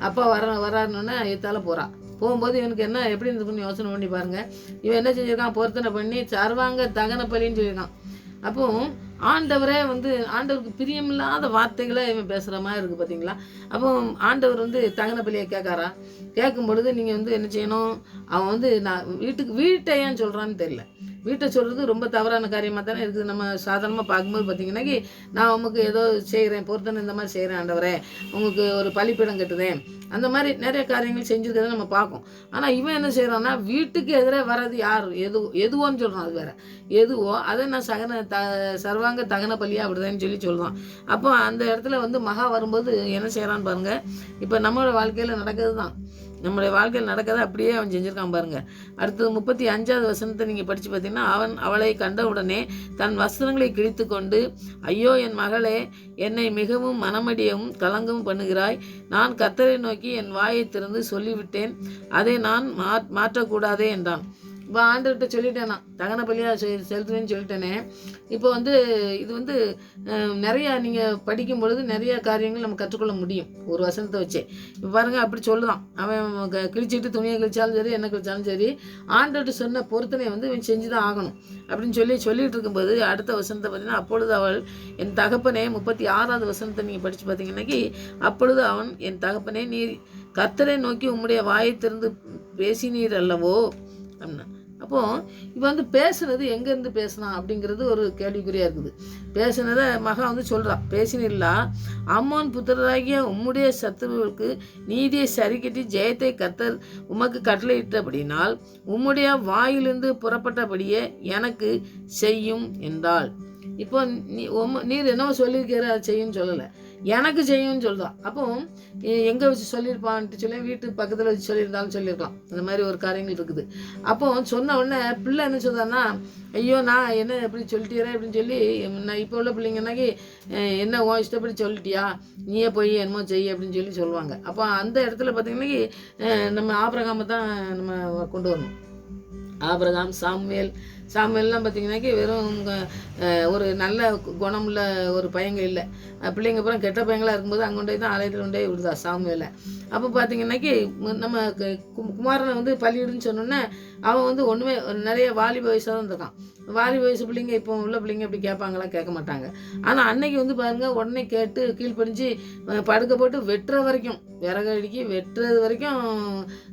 அப்பா வராருன்னொன்னே எத்தால போகிறான். போகும்போது இவனுக்கு என்ன எப்படி இருந்துக்குன்னு யோசனை பண்ணி பாருங்கள். இவன் என்ன செஞ்சுருக்கான், பொருத்தனை பண்ணி சர்வாங்க தகன பலின்னு சொல்லியிருக்கான். அப்போ ஆண்டவரே வந்து ஆண்டவருக்கு பிரியமில்லாத வார்த்தைகளை இவன் பேசுகிற மாதிரி இருக்குது பார்த்தீங்களா. அப்போ ஆண்டவர் வந்து தகன பலியை கேட்காரா, கேட்கும் பொழுது நீங்கள் வந்து என்ன செய்யணும், அவன் வந்து நான் வீட்டை ஏன் சொல்கிறான்னு தெரியல. வீட்டை சொல்கிறது ரொம்ப தவறான காரியமாக தானே இருக்குது. நம்ம சாதாரணமாக பார்க்கும்போது பார்த்தீங்கன்னாக்கி நான் உமக்கு ஏதோ செய்கிறேன், பொருத்தனை இந்த மாதிரி செய்கிறேன் ஆண்டவரே, உங்களுக்கு ஒரு பலிப்பீடம் கட்டுதேன், அந்த மாதிரி நிறைய காரியங்கள் செஞ்சுருக்கதை நம்ம பார்ப்போம். ஆனால் இவன் என்ன செய்கிறான்னா, வீட்டுக்கு எதிராக வர்றது யார், எதுவோன்னு சொல்கிறான். அது வேறு எதுவோ அதை நான் சர்வாங்க தகன பலியாக அப்படிதான்னு சொல்கிறான். அப்போ அந்த இடத்துல வந்து மகா வரும்போது என்ன செய்கிறான்னு பாருங்கள். இப்போ நம்மளோட வாழ்க்கையில் நடக்கிறது தான், நம்முடைய வாழ்க்கையில் நடக்கிறத அப்படியே அவன் செஞ்சுருக்கான் பாருங்கள். அடுத்தது 35வது வசனத்தை நீங்கள் படித்து பார்த்தீங்கன்னா, அவன் அவளை கண்டவுடனே தன் வஸ்திரங்களை கிழித்து கொண்டு, ஐயோ என் மகளே, என்னை மிகவும் மனமடியவும் கலங்கவும் பண்ணுகிறாய். நான் கர்த்தரை நோக்கி என் வாயை திறந்து சொல்லிவிட்டேன், அதை நான் மாற்றக்கூடாதே என்றான். இப்போ ஆண்டுகிட்ட சொல்லிட்டேன், நான் தகன பலியாக செலுத்துவேன்னு சொல்லிட்டேனே. இப்போ வந்து இது வந்து நிறையா நீங்கள் படிக்கும் பொழுது நிறையா காரியங்கள் நம்ம கற்றுக்கொள்ள முடியும் ஒரு வசனத்தை வச்சே. இப்போ பாருங்கள், அப்படி சொல்லுதான். அவன் கிழிச்சிட்டு துணியை கிழிச்சாலும் சரி, என்ன கிழிச்சாலும் சரி, ஆண்டுகிட்ட சொன்ன பொருத்தனை வந்து இவன் செஞ்சு தான் ஆகணும் அப்படின்னு சொல்லிட்டு இருக்கும்போது அடுத்த வசனத்தை பார்த்தீங்கன்னா, அப்பொழுது அவள் என் தகப்பனே, 36வது வசனத்தை நீங்கள் படித்து பார்த்தீங்கன்னாக்கி, அப்பொழுது அவன் என் தகப்பனே, நீர் கர்த்தரை நோக்கி உம்முடைய வாயை திறந்து பேசினீர் அல்லவோ அப்படின்னா. அப்போது இப்போ வந்து பேசுனது எங்கேருந்து பேசினான் அப்படிங்கிறது ஒரு கேள்விக்குறியாக இருக்குது. பேசுனதை மகா வந்து சொல்கிறான், பேசினில்லா அம்மோன் புத்திரராகிய உம்முடைய சத்துருவுக்கு நீதியை சரிக்கட்டி ஜெயத்தை கர்த்தர் உமக்கு கட்டளையிட்டபடினால் உம்முடைய வாயிலிருந்து புறப்பட்டபடியே எனக்கு செய்யும் என்றாள். இப்போ நீர் என்னவோ சொல்லியிருக்கிற அதை செய்யும்னு சொல்லலை, எனக்கு செய்யும்னு சொல்கிறான். அப்போ எங்கே வச்சு சொல்லியிருப்பான்ட்டு சொல்லி வீட்டுக்கு பக்கத்தில் வச்சு சொல்லியிருந்தாலும் சொல்லியிருக்கலாம். இந்த மாதிரி ஒரு காரியங்கள் இருக்குது. அப்போ சொன்ன உடனே பிள்ளை என்ன சொல்கிறான்னா, ஐயோ நான் என்ன எப்படி சொல்லிட்டீரேன் அப்படின்னு சொல்லி, நான் இப்போ உள்ள பிள்ளைங்கன்னாக்கி என்ன உன் இஷ்டப்படி சொல்லிட்டியா, நீயே போய் என்னமோ செய்ய அப்படின்னு சொல்லுவாங்க. அப்போ அந்த இடத்துல பார்த்திங்கன்னாக்கி நம்ம ஆபிரகாமை தான் நம்ம கொண்டு வரணும். ஆபிரகாம், சாமுவேல், சாமுவேல்லாம் பார்த்தீங்கன்னாக்கி வெறும் ஒரு நல்ல குணமுள்ள ஒரு பையங்க இல்லை, பிள்ளைங்க அப்புறம் கெட்ட பையங்களாக இருக்கும்போது அங்கே கொண்டு தான் ஆலயத்தில் கொண்டே விடுதா சாமுவேலை. அப்போ பார்த்தீங்கன்னாக்கி நம்ம குமாரனை வந்து பள்ளியிடுன்னு சொன்னோன்னே அவன் வந்து ஒன்றுமே நிறைய வாலிப வயசாக தான் இருக்கான். வாலிப வயசு பிள்ளைங்க இப்போ உள்ள பிள்ளைங்க அப்படி கேட்பாங்களா? கேட்க மாட்டாங்க. ஆனால் அன்னைக்கு வந்து பாருங்கள், உடனே கேட்டு கீழ்ப்படிஞ்சு படுக்க போட்டு வெட்டுற வரைக்கும், விறகு அடிக்கி வெட்டுறது வரைக்கும்,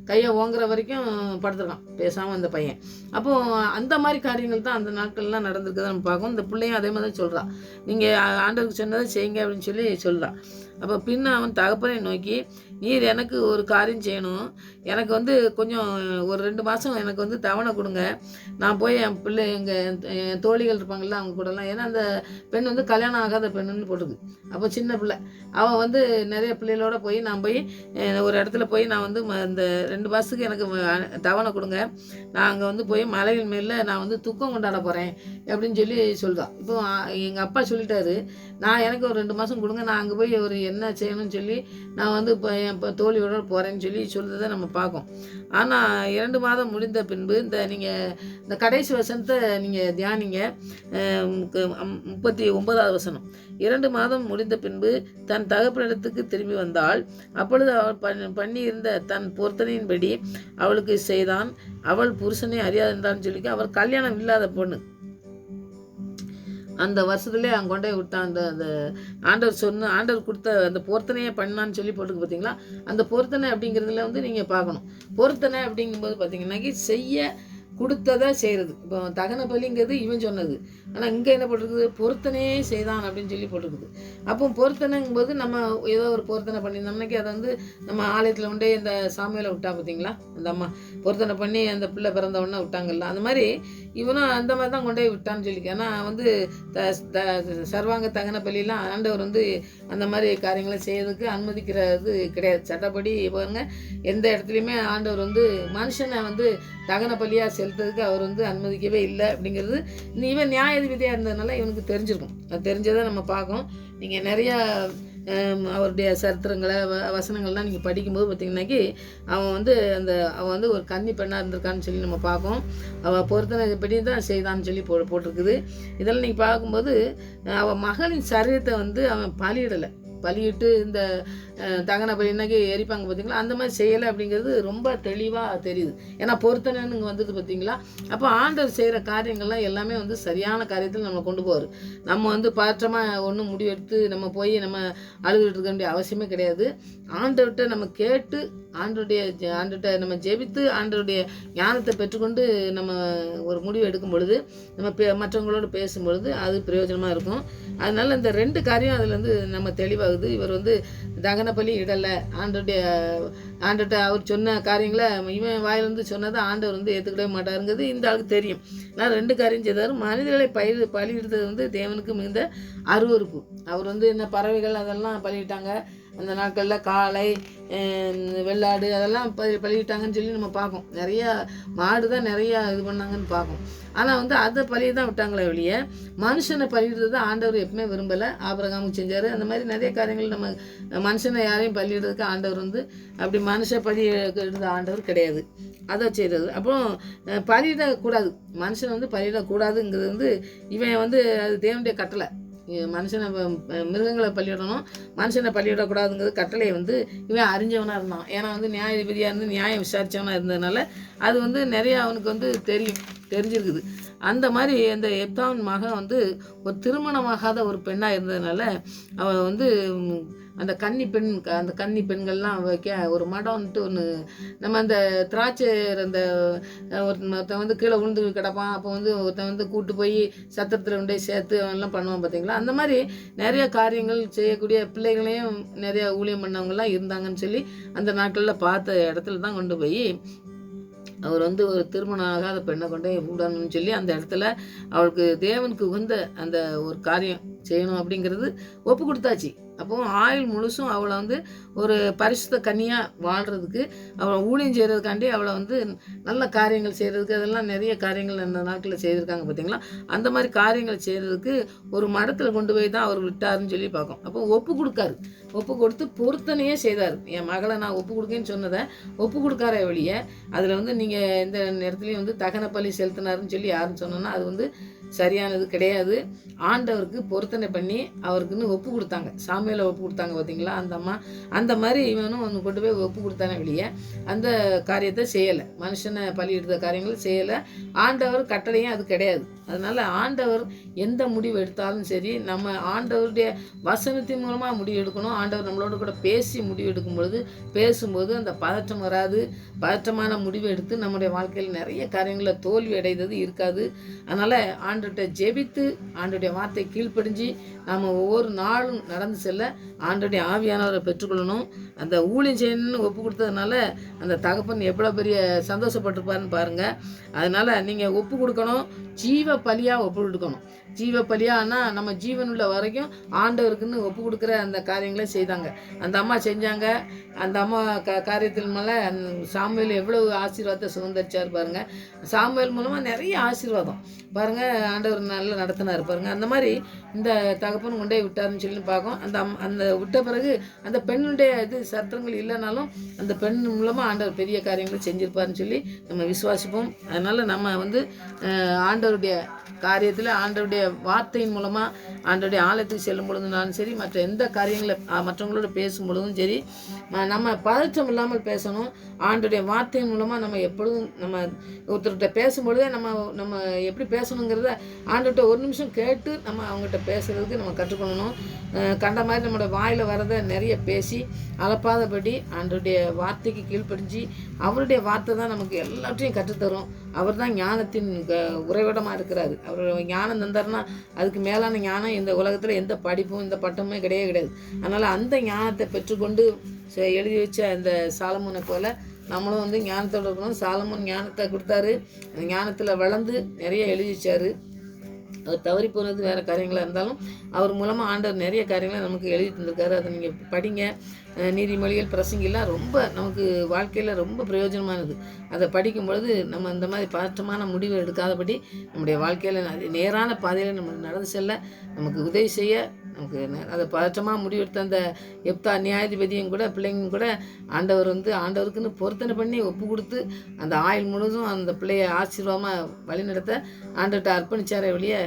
கையை ஓங்குற வரைக்கும் படுத்துருக்கான் பேசாமல் அந்த பையன். அப்போது அந்த மாதிரி காரியங்கள் தான் அந்த நாட்கள்லாம் நடந்திருக்குதான் நம்ம பார்க்கணும். இந்த பிள்ளையும் அதே மாதிரி தான் சொல்கிறான், நீங்கள் ஆண்டவருக்கு சொன்னதை செய்யுங்க அப்படின்னு சொல்லி சொல்கிறான். அப்போ பின்ன அவன் தகப்பனை நோக்கி, நீர் எனக்கு ஒரு காரியம் செய்யணும், எனக்கு வந்து கொஞ்சம் ஒரு 2 மாதம் எனக்கு வந்து தவணை கொடுங்க, நான் போய் என் பிள்ளை என் தோழிகள் இருப்பாங்கள்ல அவங்க கூடலாம். ஏன்னா அந்த பெண் வந்து கல்யாணம் ஆகாத பெண்ணுன்னு போட்டுருக்கு. அப்போ சின்ன பிள்ளை அவள் வந்து நிறைய பிள்ளைகளோட போய் நான் போய் ஒரு இடத்துல போய் நான் வந்து இந்த 2 மாதத்துக்கு எனக்கு தவணை கொடுங்க, நான் அங்கே வந்து போய் மலையின் மேலே நான் வந்து துக்கம் கொண்டாட போகிறேன் அப்படின்னு சொல்லி சொல்கிறான். இப்போ எங்கள் அப்பா சொல்லிட்டாரு, நான் எனக்கு ஒரு 2 மாதம் கொடுங்க, நான் அங்கே போய் ஒரு என்ன செய்யணும்னு சொல்லி நான் வந்து இப்போ தோழியோட போகிறேன்னு சொல்லி சொல்கிறத நம்ம பார்க்கோம். ஆனால் 2 மாதம் முடிந்த பின்பு நீங்கள் இந்த கடைசி வசனத்தை நீங்கள் தியானிங்க, 39வது வசனம். 2 மாதம் முடிந்த பின்பு தன் தகப்பனிடத்துக்கு திரும்பி வந்தாள். அப்பொழுது அவள் பண்ணியிருந்த தன் பொருத்தனையின்படி அவளுக்கு செய்தான். அவள் புருஷனை அறியாதிருந்தான்னு சொல்லி அவள் கல்யாணம் இல்லாத பொண்ணு. அந்த வருஷத்துலேயே அங்கே கொண்டே விட்டான். அந்த ஆண்டவர் கொடுத்த அந்த பொருத்தனையை பண்ணான்னு சொல்லி போட்டுக்கு பார்த்தீங்களா? அந்த பொருத்தனை அப்படிங்கிறதுல வந்து நீங்கள் பார்க்கணும். பொருத்தனை அப்படிங்கும்போது பார்த்தீங்கன்னாக்கி செய்ய கொடுத்ததை செய்கிறது. இப்போ தகன பலிங்கிறது இவன் சொன்னது, ஆனால் இங்கே என்ன போட்டிருக்குது? பொருத்தனையே செய்தான் அப்படின்னு சொல்லி போட்டிருக்குது. அப்போ பொருத்தனைங்கும்போது நம்ம ஏதோ ஒரு பொருத்தனை பண்ணியிருந்தோம்னாக்கி அதை வந்து நம்ம ஆலயத்தில் கொண்டே இந்த சாமியில் விட்டா பார்த்தீங்களா? அந்த அம்மா பொருத்தனை பண்ணி அந்த பிள்ளை பிறந்த உடனே விட்டாங்கல்ல, அந்த மாதிரி இவனும் அந்த மாதிரி தான் கொண்டே விட்டான்னு சொல்லிக்க. ஏன்னா வந்து சர்வாங்க தகன பலியெல்லாம் ஆண்டவர் வந்து அந்த மாதிரி காரியங்களை செய்யறதுக்கு அனுமதிக்கிறது கிடையாது. சட்டப்படி பாருங்க, எந்த இடத்துலையுமே ஆண்டவர் வந்து மனுஷனை வந்து தகன பலியாக செலுத்துறதுக்கு அவர் வந்து அனுமதிக்கவே இல்லை அப்படிங்கிறது இவன் நியாயாதிபதியாக இருந்ததுனால இவனுக்கு தெரிஞ்சிருக்கும். அது தெரிஞ்சதை நம்ம பார்க்கணும். நீங்கள் நிறையா அவருடைய சரித்திரங்களை வசனங்கள்லாம் நீங்கள் படிக்கும்போது பார்த்தீங்கன்னாக்கி அவன் வந்து ஒரு கன்னி பெண்ணாக இருந்திருக்கான்னு சொல்லி நம்ம பார்க்கோம். அவள் பொருத்தனை இப்படி தான் செய்தான்னு சொல்லி போட்டிருக்குது. இதெல்லாம் நீங்கள் பார்க்கும்போது அவன் மகளின் சரீரத்தை வந்து அவன் பலியிட்டு இந்த தகன பலினாக்கி எரிப்பாங்க பார்த்தீங்களா, அந்த மாதிரி செய்யலை அப்படிங்கிறது ரொம்ப தெளிவாக தெரியுது. ஏன்னா பொருத்தனைன்னு இங்கே வந்தது பார்த்தீங்களா? அப்போ ஆண்டவர் செய்கிற காரியங்கள்லாம் எல்லாமே வந்து சரியான காரியத்தில் நம்ம கொண்டு போவார். நம்ம வந்து பாற்றமாக ஒன்றும் முடிவெடுத்து நம்ம போய் நம்ம அழுதுகிட்டு இருக்க வேண்டிய அவசியமே கிடையாது. ஆண்டவர்கிட்ட நம்ம கேட்டு ஆண்டவர்கிட்ட நம்ம ஜெபித்து ஆண்டவருடைய ஞானத்தை பெற்றுக்கொண்டு நம்ம ஒரு முடிவு எடுக்கும் பொழுது, நம்ம மற்றவங்களோட பேசும் பொழுது அது பிரயோஜனமாக இருக்கும். அதனால் இந்த 2 காரியம் அதில் வந்து நம்ம தெளிவாகுது. இவர் வந்து தகன பலி இடலை, ஆண்டவர்கிட்ட அவர் சொன்ன காரியங்களை இவன் வாயிலிருந்து சொன்னதை ஆண்டவர் வந்து ஏற்றுக்கிடவே மாட்டாருங்கிறது இந்த ஆளுக்கு தெரியும். நான் 2 காரியம் செய்தார். மனிதர்களை பலியிடுறது வந்து தேவனுக்கு மிகுந்த அருவருப்பு. அவர் வந்து என்ன பறவைகள் அதெல்லாம் பலியிட்டாங்க அந்த நாட்களில், காளை வெள்ளாடு அதெல்லாம் பலியிட்டாங்கன்னு சொல்லி நம்ம பார்ப்போம். நிறையா மாடு தான் நிறையா இது பண்ணாங்கன்னு பார்ப்போம். ஆனால் வந்து அதை பலியை தான் விட்டாங்களே வெளியே, மனுஷனை பலியிடுறது ஆண்டவர் எப்பவுமே விரும்பலை. ஆபிரகாமுக்கு செஞ்சார். அந்த மாதிரி நிறைய காரியங்கள் நம்ம மனுஷனை யாரையும் பலியிடுறதுக்கு ஆண்டவர் வந்து அப்படி மனுஷ பலியிடுறது ஆண்டவர் கிடையாது. அதை செய்கிறது. அப்புறம் பலியிடக்கூடாது, மனுஷனை வந்து பலியிடக்கூடாதுங்கிறது வந்து இவன் வந்து அது தேவனுடைய கட்டளை. மனுஷனை மிருகங்களை பலியிடணும், மனுஷனை பலியிடக்கூடாதுங்கிறது கட்டளையை வந்து இவன் அறிஞ்சவனாக இருந்தான். ஏன்னா வந்து நியாயாதிபதியாக இருந்து நியாயம் விசாரித்தவனாக இருந்ததுனால அது வந்து நிறையா அவனுக்கு வந்து தெரிஞ்சிருக்குது. அந்த மாதிரி அந்த எப்தாவின் மகன் வந்து ஒரு திருமணமாகாத ஒரு பெண்ணாக இருந்ததுனால அவன் வந்து அந்த கன்னி பெண்கள்லாம் வைக்க ஒரு மடம்ன்ட்டு ஒன்று, நம்ம அந்த திராட்சை அந்த ஒருத்தன் வந்து கீழே விழுந்து கிடப்பான், அப்போ வந்து ஒருத்தன் வந்து கூட்டு போய் சத்திரத்தில் கொண்டே சேர்த்து அவன்லாம் பண்ணுவான் பார்த்தீங்களா? அந்த மாதிரி நிறைய காரியங்கள் செய்யக்கூடிய பிள்ளைகளையும் நிறைய ஊழியம் பண்ணவங்கலாம் இருந்தாங்கன்னு சொல்லி அந்த நாட்களில் பார்த்த இடத்துல தான் கொண்டு போய் அவர் வந்து ஒரு திருமணம் ஆகாத பெண்ணை கொண்டே விடணும்னு சொல்லி அந்த இடத்துல அவளுக்கு தேவனுக்கு உகந்த அந்த ஒரு காரியம் செய்யணும் அப்படிங்கிறது ஒப்பு கொடுத்தாச்சு. அப்போ ஆயுள் முழுசும் அவளை வந்து ஒரு பரிசுத்த கன்னியாக வாழ்கிறதுக்கு, அவளை ஊழியம் செய்கிறதுக்காண்டி அவளை வந்து நல்ல காரியங்கள் செய்கிறதுக்கு, அதெல்லாம் நிறைய காரியங்கள் அந்த நாட்களில் செய்திருக்காங்க பார்த்தீங்களா? அந்த மாதிரி காரியங்கள் செய்கிறதுக்கு ஒரு மடத்தில் கொண்டு போய் தான் அவர் விட்டாருன்னு சொல்லி பார்க்கும். அப்போ ஒப்பு கொடுக்காரு. ஒப்பு கொடுத்து பொருத்தனையே செய்தார். என் மகளை நான் ஒப்பு கொடுக்கேன்னு சொன்னதை ஒப்பு கொடுக்கார வழியை அதில் வந்து நீங்கள் எந்த நேரத்துலையும் வந்து தகன பலி செலுத்தினாருன்னு சொல்லி யாருன்னு சொன்னோன்னா அது வந்து சரியானது கிடையாது. ஆண்டவருக்கு பொருத்தனை பண்ணி அவருக்குன்னு ஒப்பு கொடுத்தாங்க. சாமியில் ஒப்பு கொடுத்தாங்க பார்த்தீங்களா அந்த அம்மா, அந்த மாதிரி இவனும் ஒன்று கொண்டு போய் ஒப்பு கொடுத்தானே வெளியே அந்த காரியத்தை செய்யலை. மனுஷனை பலியிடுற காரியங்கள் செய்யலை. ஆண்டவர் கட்டளையும் அது கிடையாது. அதனால் ஆண்டவர் எந்த முடிவு எடுத்தாலும் சரி நம்ம ஆண்டவருடைய வசனத்தின் மூலமாக முடிவு எடுக்கணும். ஆண்டவர் நம்மளோட கூட பேசி முடிவு எடுக்கும் பொழுது பேசும்போது அந்த பதற்றம் வராது. பதற்றமான முடிவு எடுத்து நம்முடைய வாழ்க்கையில் நிறைய காரியங்களில் தோல்வி அடைந்தது இருக்காது. அதனால் ஆண்டவர்கிட்ட ஜெபித்து ஆண்டவருடைய வார்த்தை கீழ்ப்படிஞ்சு நாம் ஒவ்வொரு நாளும் நடந்து செல்ல ஆண்டவருடைய ஆவியானவரை பெற்றுக்கொள்ளணும். அந்த ஊழியம் செய்யணும்னு ஒப்பு கொடுத்ததுனால அந்த தகப்பன் எவ்வளோ பெரிய சந்தோஷப்பட்டிருப்பாருன்னு பாருங்கள். அதனால் நீங்கள் ஒப்பு கொடுக்கணும். ஜீவ பலியாக ஒப்பு கொடுக்கணும். ஜீவ பலியானா நம்ம ஜீவன் உள்ள வரைக்கும் ஆண்டவருக்குன்னு ஒப்பு கொடுக்குற அந்த காரியங்களை செய்தாங்க. அந்த அம்மா செஞ்சாங்க. அந்த அம்மா காரியத்தின் மேலே சாமுவேல் எவ்வளவு ஆசீர்வாதத்தை சுதந்திரிச்சார் பாருங்கள். சாமுவேல் மூலமாக நிறைய ஆசீர்வாதம் பாருங்கள் ஆண்டவர் நல்லா நடத்தினார் பாருங்கள். அந்த மாதிரி இந்த தகப்பன் கொண்டே விட்டாருன்னு சொல்லி பார்க்கும். அந்த விட்ட பிறகு அந்த பெண்ணுடைய சத்தங்கள் இல்லைனாலும் அந்த பெண் மூலமாக ஆண்டவர் பெரிய காரியங்களை செஞ்சிருப்பாருன்னு சொல்லி நம்ம விசுவாசிப்போம். அதனால் நம்ம வந்து ஆண்டவருடைய காரியத்தில் ஆண்டவருடைய வார்த்தையின் மூலமாக ஆண்டவருடைய ஆலயத்துக்கு செல்லும் பொழுதுனாலும் சரி மற்ற எந்த காரியங்களை மற்றவங்களோட பேசும் பொழுதும் சரி நம்ம பதற்றம் இல்லாமல் பேசணும். ஆண்டவருடைய வார்த்தையின் மூலமாக நம்ம எப்பொழுதும் நம்ம ஒருத்தர்கிட்ட பேசும்பொழுதே நம்ம எப்படி பேசணுங்கிறத ஆண்டவர்கிட்ட ஒரு நிமிஷம் கேட்டு நம்ம அவங்ககிட்ட பேசுகிறதுக்கு நம்ம கற்றுக்கொள்ளணும். கண்ட மாதிரி நம்மளோட வாயில் வரதை நிறைய பேசி அளப்பாதபடி ஆண்டவருடைய வார்த்தைக்கு கீழ்ப்படிஞ்சு அவருடைய வார்த்தை தான் நமக்கு எல்லாத்தையும் கற்றுத்தரும். அவர் தான் ஞானத்தின் உறைவிடமாக இருக்கிறாரு. அவர் ஞானம் தந்தார்னா அதுக்கு மேலான ஞானம் இந்த உலகத்தில் எந்த படிப்பும் இந்த பட்டமுமே கிடையாது. அதனால் அந்த ஞானத்தை பெற்றுக்கொண்டு எழுதி வச்ச இந்த சாலமோனை போல நம்மளும் வந்து ஞானத்தோடு இருக்கணும். சாலமோன் ஞானத்தை கொடுத்தாரு. அந்த ஞானத்தில் வளர்ந்து நிறைய எழுதி வச்சார். அவர் தவறி போனது வேறு காரியங்களாக இருந்தாலும் அவர் மூலமாக ஆண்டவர் நிறைய காரியங்களை நமக்கு எழுதி தந்திருக்காரு. அதை நீங்கள் படிங்க. நீதிமொழிகள் பிரசங்கெல்லாம் ரொம்ப நமக்கு வாழ்க்கையில் ரொம்ப பிரயோஜனமானது. அதை படிக்கும் பொழுது நம்ம இந்த மாதிரி பதற்றமான முடிவு எடுக்காதபடி நம்முடைய வாழ்க்கையில் நேரான பாதையில் நம்ம நடந்து செல்ல நமக்கு உதவி செய்ய நமக்கு அதை பதற்றமாக முடிவெடுத்த அந்த எப்தா நியாயாதிபதியும் கூட பிள்ளைங்க கூட ஆண்டவர் வந்து ஆண்டவருக்குன்னு பொருத்தனை பண்ணி ஒப்பு கொடுத்து அந்த ஆயுள் முழுதும் அந்த பிள்ளையை ஆசீர்வாதமாக வழிநடத்த ஆண்டவர்கிட்ட அர்ப்பணிச்சாரே வெளியே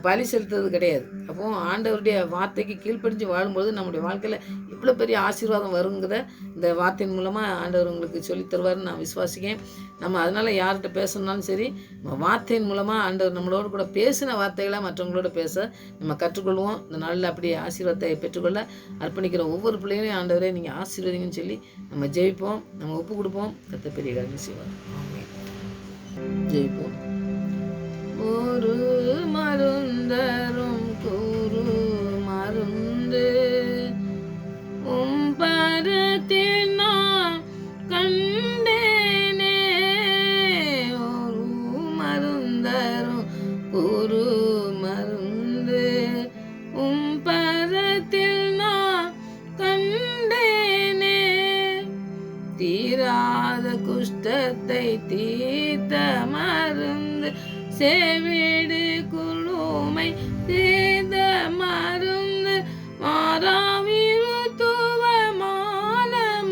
பலி செலுத்துறது கிடையாது. அப்போது ஆண்டவருடைய வார்த்தைக்கு கீழ்ப்படிஞ்சு வாழும்போது நம்முடைய வாழ்க்கையில் இவ்வளோ பெரிய ஆசீர்வாதம் வருங்கிறத இந்த வார்த்தையின் மூலமாக ஆண்டவர் உங்களுக்கு சொல்லித் தருவார்னு நான் விசுவாசிக்கேன். நம்ம அதனால் யார்கிட்ட பேசணுன்னாலும் சரி நம்ம வார்த்தையின் மூலமாக ஆண்டவர் நம்மளோட கூட பேசின வார்த்தைகளை மற்றவங்களோட பேச நம்ம கற்றுக்கொள்வோம். இந்த நாளில் அப்படி ஆசீர்வாதத்தை பெற்றுக்கொள்ள அர்ப்பணிக்கிற ஒவ்வொரு பிள்ளைகளையும் ஆண்டவரே நீங்கள் ஆசீர்வதிங்கன்னு சொல்லி நம்ம ஜெயிப்போம். நம்ம ஒப்பு கொடுப்போம். கர்த்தர் பெரிய காரியம் செய்வார். ஜெயிப்போம். ஒரு மருந்தரும் கூறு மருந்து பரத்தினா கண்டேனே. ஒரு மருந்தரும் கூறு மருந்து பரத்தில் நான் கண்டேனே. தீராத குஷ்டத்தை தீர்த்த மருந்து செவிடு குழுமை தீர்த்த மருந்து மாறாவிருத்துவமான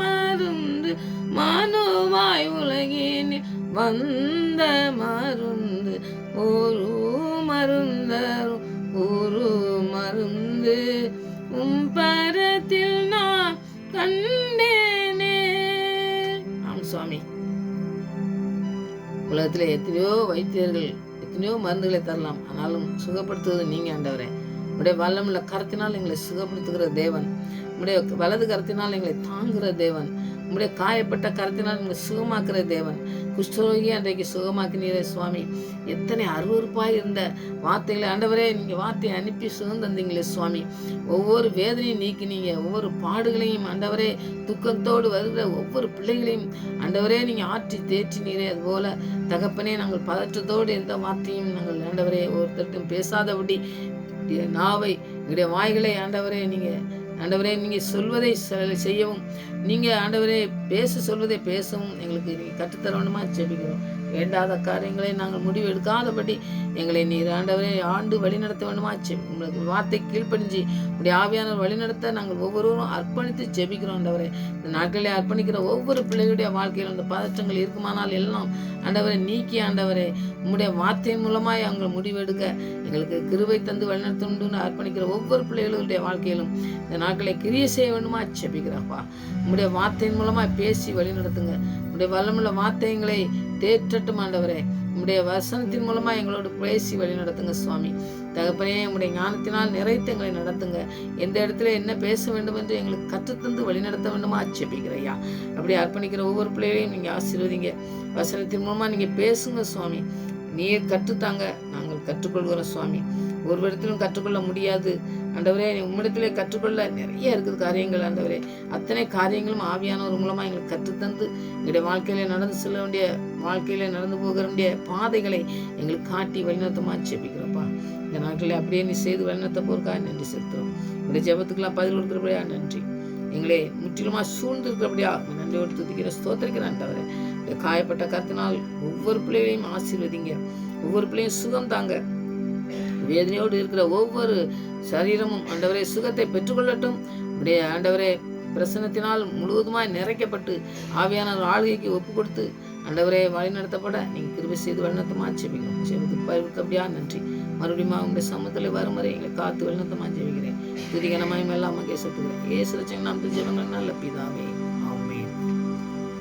மருந்து மனுவாய் உலகினில் வந்த மருந்து ஒரு மருந்தரும் ஒரு மருந்து பரத்தில் நான் கண்டேனே. ஆம் சுவாமி, உலகத்தில் எத்தனையோ வைத்தியர்கள் எத்தனையோ மருந்துகளை தரலாம். ஆனாலும் சுகப்படுத்துவது நீங்கள் ஆண்டவரே. உடைய வல்லமுள்ள கரத்தினால் எங்களை சுகப்படுத்துகிற தேவன். உடைய வலது கரத்தினால் எங்களை தாங்குகிற தேவன். உடைய காயப்பட்ட கரத்தினால் எங்களை சுகமாக்குற தேவன். குஷ்டரோகி அன்றைக்கு சுகமாக்கினீரே சுவாமி. எத்தனை அருவருப்பாய் இருந்த வார்த்தைகளை ஆண்டவரே நீங்கள் வார்த்தையை அனுப்பி சுகம் தந்தீங்களே சுவாமி. ஒவ்வொரு வேதனையும் நீக்கினீங்க. ஒவ்வொரு பாடுகளையும் ஆண்டவரே துக்கத்தோடு வருகிற ஒவ்வொரு பிள்ளைகளையும் ஆண்டவரே நீங்கள் ஆற்றி தேற்றினீரே. அதுபோல் தகப்பனே நாங்கள் பதற்றத்தோடு எந்த வார்த்தையும் நாங்கள் ஆண்டவரே ஒருத்தட்டும் பேசாதபடி நாவை எங்களுடைய வாய்களை ஆண்டவரே நீங்கள் ஆண்டவரே நீங்கள் சொல்வதை செய்யவும், நீங்கள் ஆண்டவரே சொல்வதை பேசவும் எங்களுக்கு நீங்கள் கற்றுத்தர வேண்டுமா ஜெபிக்கிறோம். வேண்டாத காரியங்களை நாங்கள் முடிவு எடுக்காதபடி எங்களை நீர் ஆண்டவரே ஆண்டு வழிநடத்த வேண்டுமா உங்களுக்கு வார்த்தை கீழ்ப்படிஞ்சு உடைய ஆவியானவர் வழிநடத்த நாங்கள் ஒவ்வொருவரும் அர்ப்பணித்து ஜெபிக்கிறோம். ஆண்டவரே இந்த நாட்களில் அர்ப்பணிக்கிற ஒவ்வொரு பிள்ளைகளுடைய வாழ்க்கையில் அந்த பதற்றங்கள் இருக்குமானால் எல்லாம் ஆண்டவரை நீக்கி ஆண்டவரே உம்முடைய வார்த்தையின் மூலமாய் அவங்க முடிவெடுக்க எங்களுக்கு கிருபை தந்து வழிநடத்துன்னு அர்ப்பணிக்கிற ஒவ்வொரு பிள்ளைகளுடைய வாழ்க்கையிலும் இந்த நாட்களை கிரியை செய்ய வேண்டுமா ஜெபிக்கிறப்பா. உம்முடைய வார்த்தையின் மூலமாய் பேசி வழிநடத்துங்க. உம்முடைய வல்லமுள்ள வார்த்தைகளை தேற்றட்டும் ஆண்டவரே. உம்முடைய வசனத்தின் மூலமா எங்களோடு பேசி வழி நடத்துங்க சுவாமி. தகப்பனே உம்முடைய ஞானத்தினால் நிறைத்து எங்களை நடத்துங்க. எந்த இடத்துல என்ன பேச வேண்டும் என்று எங்களுக்கு கற்றுத்தந்து வழி நடத்த வேண்டுமா ஜெபிக்கிறையா. அப்படி அர்ப்பணிக்கிற ஒவ்வொரு பிள்ளைகளையும் நீங்க ஆசீர்வதிங்க. வசனத்தின் மூலமா நீங்க பேசுங்க சுவாமி. நீர் கற்றுத்தாங்க, நாங்கள் கற்றுக்கொள்கிறோம் சுவாமி. ஒரு இடத்திலும் கற்றுக்கொள்ள முடியாது ஆண்டவரே. உம்மிடத்திலே கற்றுக்கொள்ள நிறைய இருக்குது காரியங்கள் ஆண்டவரே. அத்தனை காரியங்களும் ஆவியானவர் மூலமாக எங்களுக்கு கற்றுத்தந்து எங்களுடைய வாழ்க்கையில நடந்து செல்ல வேண்டிய, வாழ்க்கையில நடந்து போகிற வேண்டிய பாதைகளை எங்களுக்கு காட்டி வழிநடத்தமா ஜெபிக்கிறோம்ப்பா. இந்த நாட்களில் அப்படியே நீ செய்து வழிநடத்த போறதுக்காக நன்றி செலுத்துறோம். இந்த ஜெபத்துக்கெல்லாம் பதில் கொடுக்குறபடியா நன்றி. எங்களை முற்றிலுமா சூழ்ந்து இருக்கிறபடியா நன்றியோடு துதிக்கிற ஸ்தோத்திரிக்கிறேன் ஆண்டவரே. காயப்பட்ட கருத்தினால் ஒவ்வொரு பிள்ளைகளையும் ஆசீர்வதிங்க. ஒவ்வொரு பிள்ளையும் சுகம் தாங்க. வேதனையோடு இருக்கிற ஒவ்வொரு சரீரமும் ஆண்டவரே சுகத்தை பெற்றுக்கொள்ளட்டும். உடைய ஆண்டவரே பிரசன்னத்தினால் முழுவதுமாய் நிறைக்கப்பட்டு ஆவியான ஆளுகைக்கு ஒப்பு கொடுத்து ஆண்டவரே வழி நடத்தப்பட நீங்கள் கிருபை செய்து வழிநடத்தமா ஜெபிக்கிறோம். ஜெபத்துக்கு பரிவுத்தபடியா நன்றி. மறுபடியும் உங்களுடைய சமூகத்தில் வரும் வரை எங்களை காத்து வழிநடத்தமா ஜெபிக்கிறேன். துதிகனமாயும் எல்லாம் மகேசத்துக்கிறேன். ஏசு ரட்சகன் நாமத்தில் ஜெபங்கள் நல்ல பிதாவே.